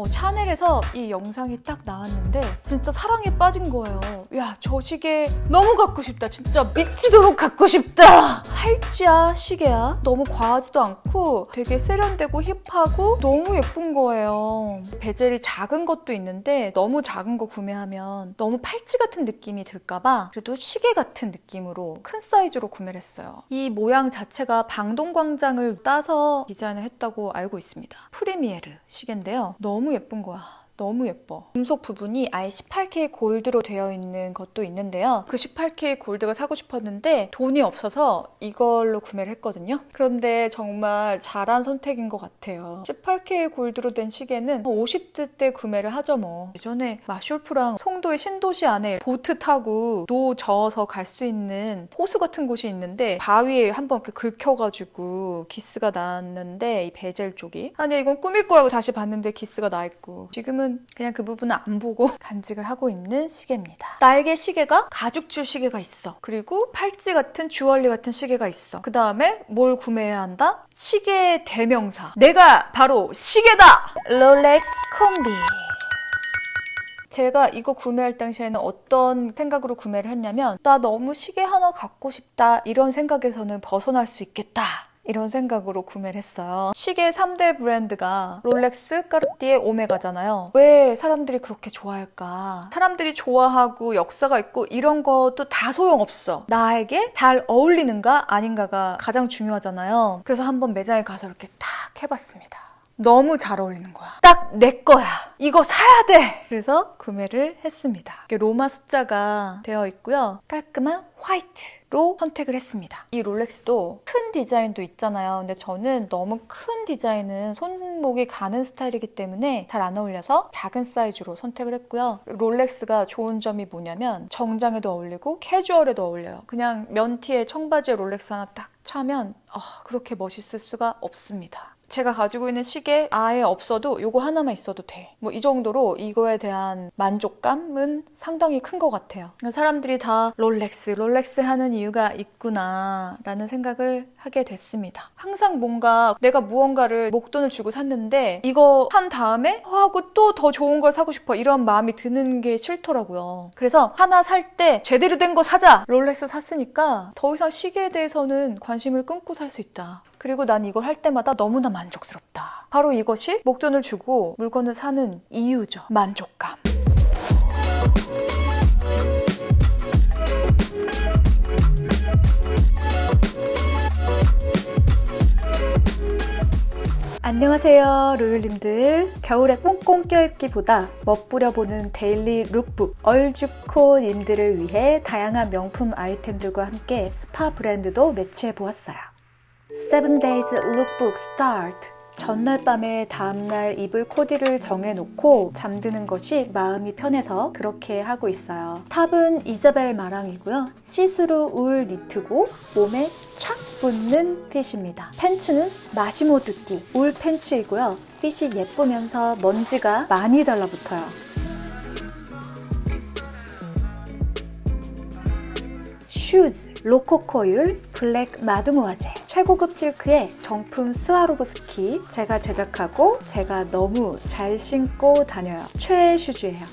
샤넬에서 이 영상이 딱 나왔는데 진짜 사랑에 빠진 거예요. 야, 저 시계 너무 갖고 싶다. 진짜 미치도록 갖고 싶다. 팔찌야, 시계야. 너무 과하지도 않고 되게 세련되고 힙하고 너무 예쁜 거예요. 베젤이 작은 것도 있는데 너무 작은 거 구매하면 너무 팔찌 같은 느낌이 들까봐 그래도 시계 같은 느낌으로 큰 사이즈로 구매를 했어요. 이 모양 자체가 방동광장을 따서 디자인을 했다고 알고 있습니다. 프리미에르 시계인데요. 너무 예쁜 거야. 너무 예뻐. 금속 부분이 아예 18K 골드로 되어 있는 것도 있는데요. 그 18K 골드가 사고 싶었는데 돈이 없어서 이걸로 구매를 했거든요. 그런데 정말 잘한 선택인 것 같아요. 18K 골드로 된 시계는 50대 때 구매를 하죠 뭐. 예전에 마쇼프랑 송도의 신도시 안에 보트 타고 노 저어서 갈 수 있는 호수 같은 곳이 있는데 바위에 한번 이렇게 긁혀가지고 기스가 났는데 이 베젤 쪽이 아니 이건 꾸밀 거라고 다시 봤는데 기스가 나 있고 지금은 그냥 그 부분은 안 보고 간직을 하고 있는 시계입니다. 나에게 시계가 가죽줄 시계가 있어. 그리고 팔찌 같은 주얼리 같은 시계가 있어. 그 다음에 뭘 구매해야 한다? 시계의 대명사. 내가 바로 시계다! 롤렉스 콤비. 제가 이거 구매할 당시에는 어떤 생각으로 구매를 했냐면 나 너무 시계 하나 갖고 싶다 이런 생각에서는 벗어날 수 있겠다. 이런 생각으로 구매를 했어요. 시계 3대 브랜드가 롤렉스, 까르띠에, 오메가잖아요. 왜 사람들이 그렇게 좋아할까? 사람들이 좋아하고 역사가 있고 이런 것도 다 소용없어. 나에게 잘 어울리는가 아닌가가 가장 중요하잖아요. 그래서 한번 매장에 가서 이렇게 탁 해봤습니다. 너무 잘 어울리는 거야. 딱 내 거야. 이거 사야 돼! 그래서 구매를 했습니다. 이게 로마 숫자가 되어 있고요. 깔끔한 화이트로 선택을 했습니다. 이 롤렉스도 큰 디자인도 있잖아요. 근데 저는 너무 큰 디자인은 손목이 가는 스타일이기 때문에 잘 안 어울려서 작은 사이즈로 선택을 했고요. 롤렉스가 좋은 점이 뭐냐면 정장에도 어울리고 캐주얼에도 어울려요. 그냥 면티에 청바지에 롤렉스 하나 딱 차면 그렇게 멋있을 수가 없습니다. 제가 가지고 있는 시계 아예 없어도 이거 하나만 있어도 돼. 뭐 이 정도로 이거에 대한 만족감은 상당히 큰 것 같아요. 사람들이 다 롤렉스 하는 이유가 있구나 라는 생각을 하게 됐습니다. 항상 뭔가 내가 무언가를 목돈을 주고 샀는데 이거 산 다음에 하고 또 더 좋은 걸 사고 싶어 이런 마음이 드는 게 싫더라고요. 그래서 하나 살 때 제대로 된 거 사자! 롤렉스 샀으니까 더 이상 시계에 대해서는 관심을 끊고 살 수 있다. 그리고 난 이걸 할 때마다 너무나 만족스럽다. 바로 이것이 목돈을 주고 물건을 사는 이유죠. 만족감. 안녕하세요 로율님들. 겨울에 꽁꽁 껴입기보다 멋부려보는 데일리 룩북 얼주코님들을 위해 다양한 명품 아이템들과 함께 스파 브랜드도 매치해보았어요. 7 days lookbook start. 전날 밤에 다음날 입을 코디를 정해놓고 잠드는 것이 마음이 편해서 그렇게 하고 있어요. 탑은 이자벨 마랑이고요. 시스루 울 니트고 몸에 착 붙는 핏입니다. 팬츠는 마시모 두띠 울 팬츠이고요. 핏이 예쁘면서 먼지가 많이 달라붙어요. 슈즈, 로코코율, 블랙 마드모아제, 최고급 실크의 정품 스와로브스키. 제가 제작하고 제가 너무 잘 신고 다녀요. 최애 슈즈예요.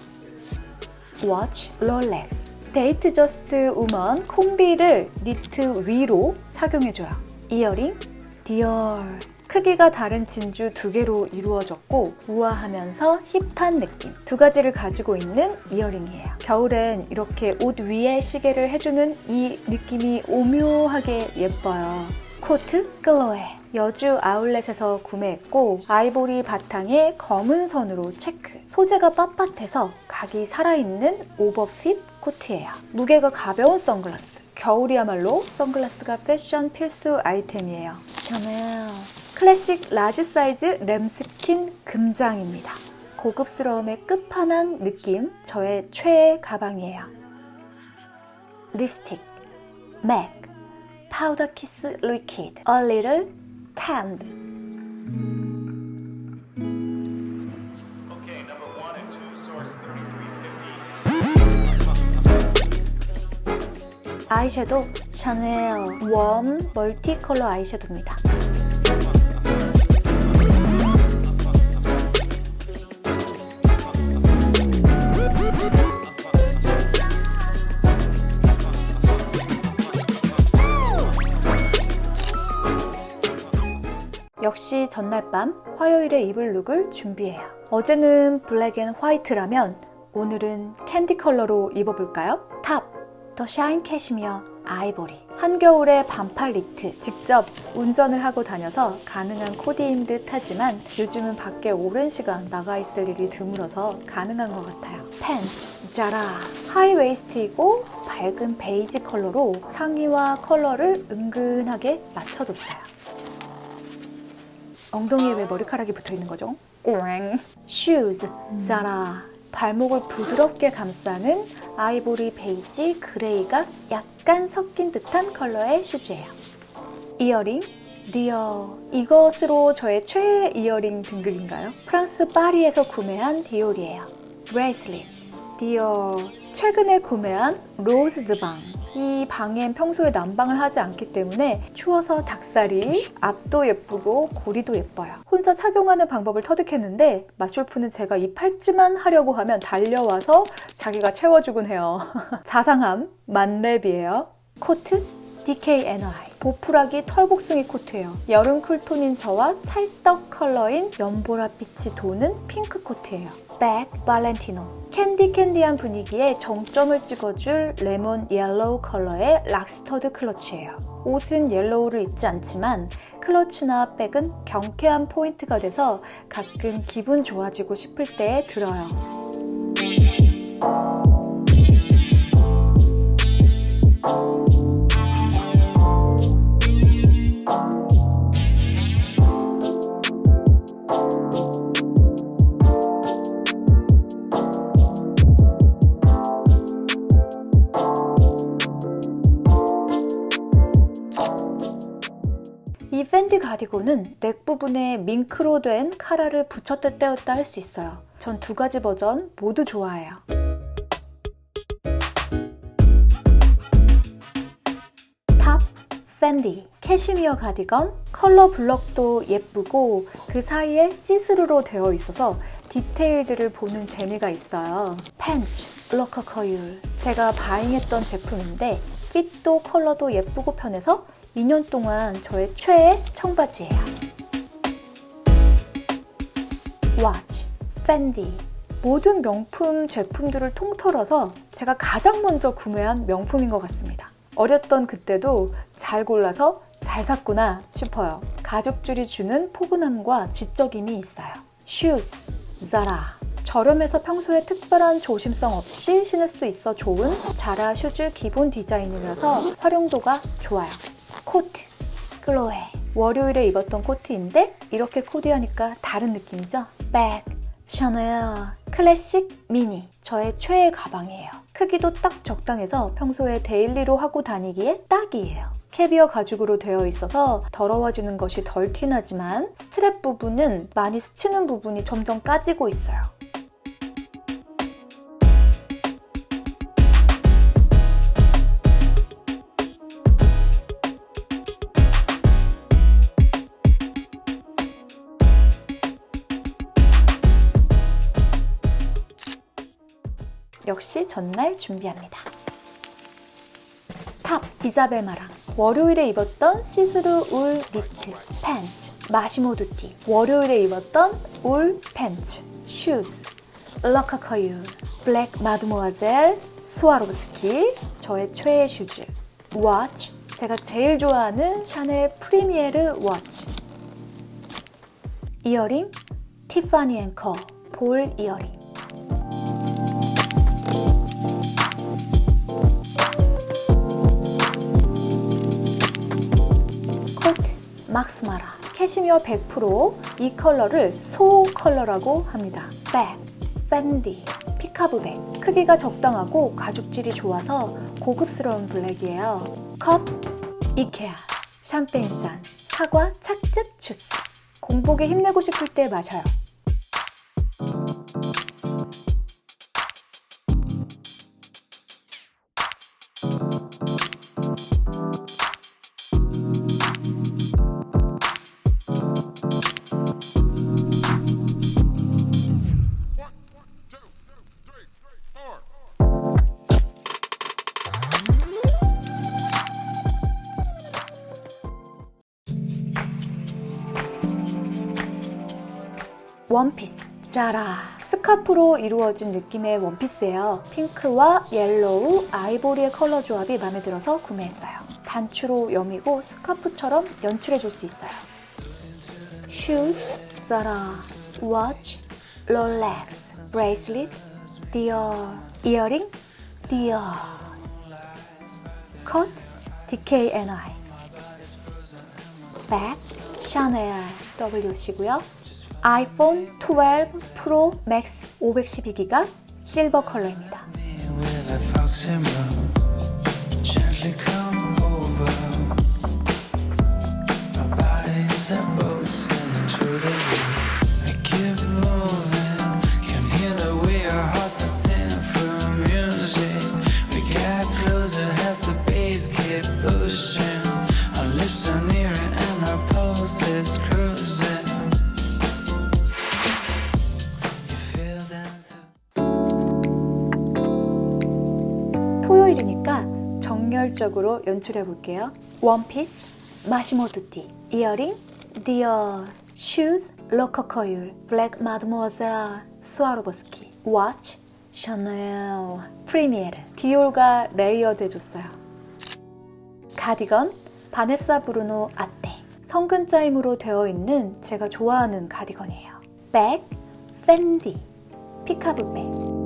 워치, 롤렉스, 데이트 저스트 우먼 콤비를 니트 위로 착용해줘요. 이어링, 디올. 크기가 다른 진주 2개로 이루어졌고 우아하면서 힙한 느낌. 2가지를 가지고 있는 이어링이에요. 겨울엔 이렇게 옷 위에 시계를 해주는 이 느낌이 오묘하게 예뻐요. 코트 클로에. 여주 아울렛에서 구매했고 아이보리 바탕에 검은 선으로 체크. 소재가 빳빳해서 각이 살아있는 오버핏 코트예요. 무게가 가벼운 선글라스. 겨울이야말로 선글라스가 패션 필수 아이템이에요. 샤넬. 클래식 라지 사이즈 램스킨 금장입니다. 고급스러움의 끝판왕 느낌, 저의 최애 가방이에요. 립스틱, 맥, 파우더 키스 리퀴드, A Little Tanned. 아이섀도우, 샤넬 웜 멀티 컬러 아이섀도우입니다. 역시 전날 밤 화요일에 입을 룩을 준비해요. 어제는 블랙 앤 화이트라면 오늘은 캔디 컬러로 입어볼까요? 탑, 더 샤인 캐시미어 아이보리. 한겨울에 반팔 니트. 직접 운전을 하고 다녀서 가능한 코디인 듯 하지만 요즘은 밖에 오랜 시간 나가 있을 일이 드물어서 가능한 것 같아요. 팬츠, 자라. 하이웨이스트이고 밝은 베이지 컬러로 상의와 컬러를 은근하게 맞춰줬어요. 엉덩이에 왜 머리카락이 붙어있는 거죠? 꽁. 슈즈, 자라. 발목을 부드럽게 감싸는 아이보리 베이지 그레이가 약간 섞인 듯한 컬러의 슈즈예요. 이어링, 디or. 이것으로 저의 최애 이어링 등급인가요? 프랑스 파리에서 구매한 디올이에요. 브레이슬릿, 디or. 최근에 구매한 로즈 드방. 이 방엔 평소에 난방을 하지 않기 때문에 추워서 닭살이, 앞도 예쁘고 고리도 예뻐요. 혼자 착용하는 방법을 터득했는데 마술프는 제가 이 팔찌만 하려고 하면 달려와서 자기가 채워주곤 해요. 자상함, 만렙이에요. 코트, DKNY. 보풀하기 털복숭이 코트예요. 여름 쿨톤인 저와 찰떡 컬러인 연보라빛이 도는 핑크 코트예요. 백, 발렌티노. 캔디한 분위기에 정점을 찍어줄 레몬 옐로우 컬러의 락스터드 클러치예요. 옷은 옐로우를 입지 않지만 클러치나 백은 경쾌한 포인트가 돼서 가끔 기분 좋아지고 싶을 때에 들어요. 이 팬디 가디건은 넥 부분에 밍크로 된 카라를 붙였다 떼었다 할 수 있어요. 전 2가지 버전 모두 좋아해요. 탑, 팬디. 캐시미어 가디건. 컬러 블럭도 예쁘고 그 사이에 시스루로 되어 있어서 디테일들을 보는 재미가 있어요. 팬츠, 로코코율. 제가 바잉했던 제품인데 핏도 컬러도 예쁘고 편해서 2년 동안 저의 최애 청바지예요. 워치, 팬디. 모든 명품 제품들을 통틀어서 제가 가장 먼저 구매한 명품인 것 같습니다. 어렸던 그때도 잘 골라서 잘 샀구나 싶어요. 가죽줄이 주는 포근함과 지적임이 있어요. 슈즈, 자라. 저렴해서 평소에 특별한 조심성 없이 신을 수 있어 좋은 자라 슈즈 기본 디자인이라서 활용도가 좋아요. 코트, 클로에. 월요일에 입었던 코트인데 이렇게 코디하니까 다른 느낌이죠? 백, 샤넬 클래식 미니. 저의 최애 가방이에요. 크기도 딱 적당해서 평소에 데일리로 하고 다니기에 딱이에요. 캐비어 가죽으로 되어 있어서 더러워지는 것이 덜 티나지만 스트랩 부분은 많이 스치는 부분이 점점 까지고 있어요. 역시 전날 준비합니다. 탑 이자벨 마랑 월요일에 입었던 시스루 울 니트 팬츠 마시모 두티 월요일에 입었던 울 팬츠 슈즈 러카커유 블랙 마드모아젤 스와로브스키 저의 최애 슈즈 워치 제가 제일 좋아하는 샤넬 프리미에르 워치 이어링 티파니 앤 코 볼 이어링 코트 막스 마라 캐시미어 100% 이 컬러를 소 컬러라고 합니다. 백 팬디 피카브 백 크기가 적당하고 가죽질이 좋아서 고급스러운 블랙이에요. 컵 이케아 샴페인잔 사과 착즙 주스 공복에 힘내고 싶을 때 마셔요. 원피스 짜라 스카프로 이루어진 느낌의 원피스예요. 핑크와 옐로우, 아이보리의 컬러 조합이 마음에 들어서 구매했어요. 단추로 여미고 스카프처럼 연출해줄 수 있어요. 슈즈 짜라 워치 롤렉스 브레이슬릿 디or 이어링 디or 컷 DKNI 백 샤넬 WC고요. 아이폰 12 프로 맥스 512기가 실버 컬러입니다. 토요일이니까 정열적으로 연출해 볼게요. 원피스, 마시모 두티, 이어링, 디or, 슈즈, 러커커율, 블랙 마드모아젤, 스와로버스키, 워치, 샤넬, 프리미에르, 디올과 레이어드 해줬어요. 가디건, 바네사 브루노 아떼, 성근자 힘으로 되어 있는 제가 좋아하는 가디건이에요. 백, 팬디, 피카브 백.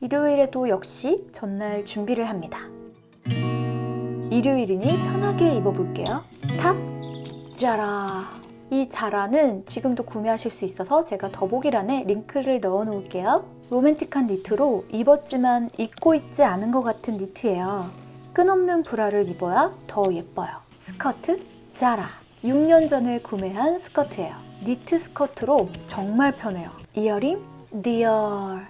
일요일에도 역시 전날 준비를 합니다. 일요일이니 편하게 입어볼게요. 탑 자라 이 자라는 지금도 구매하실 수 있어서 제가 더보기란에 링크를 넣어 놓을게요. 로맨틱한 니트로 입었지만 입고 있지 않은 것 같은 니트예요. 끈없는 브라를 입어야 더 예뻐요. 스커트 자라 6년 전에 구매한 스커트예요. 니트 스커트로 정말 편해요. 이어링 디or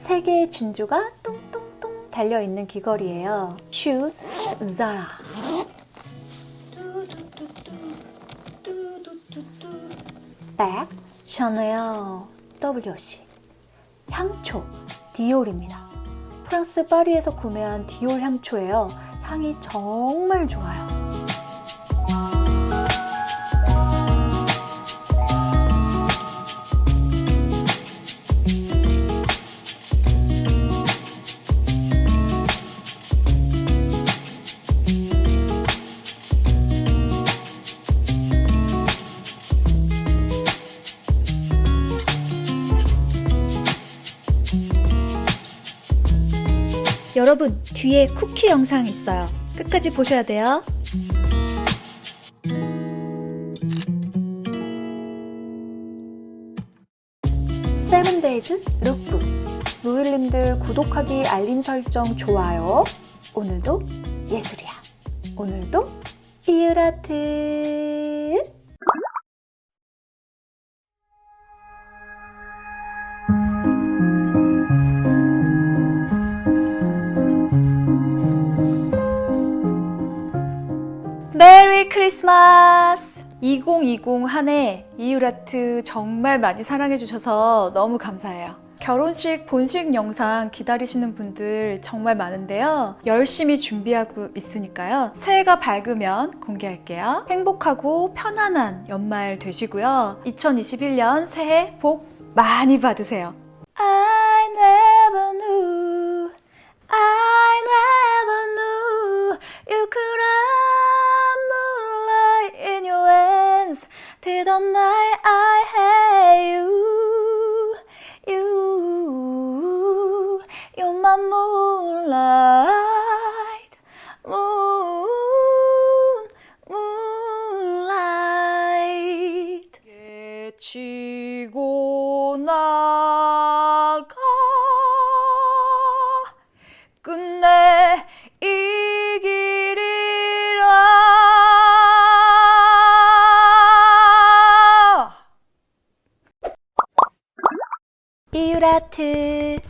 3개의 진주가 똥똥똥 달려있는 귀걸이에요. 슈즈 자라 백 샤넬 WC 향초 디올입니다. 프랑스 파리에서 구매한 디올 향초예요. 향이 정말 좋아요. 여러분, 뒤에 쿠키 영상 있어요. 끝까지 보셔야 돼요. 세븐데이즈 룩북. 로일님들 구독하기, 알림 설정, 좋아요. 오늘도 예술이야. 오늘도 이유라트. 2020 한 해 이유라트 정말 많이 사랑해주셔서 너무 감사해요. 결혼식 본식 영상 기다리시는 분들 정말 많은데요. 열심히 준비하고 있으니까요. 새해가 밝으면 공개할게요. 행복하고 편안한 연말 되시고요. 2021년 새해 복 많이 받으세요. I never knew, I never knew you could have moonlight in your hands till the night I had you, you're my moonlight, moonlight. 예치고 나가 끝내 이 길이라. 이유라트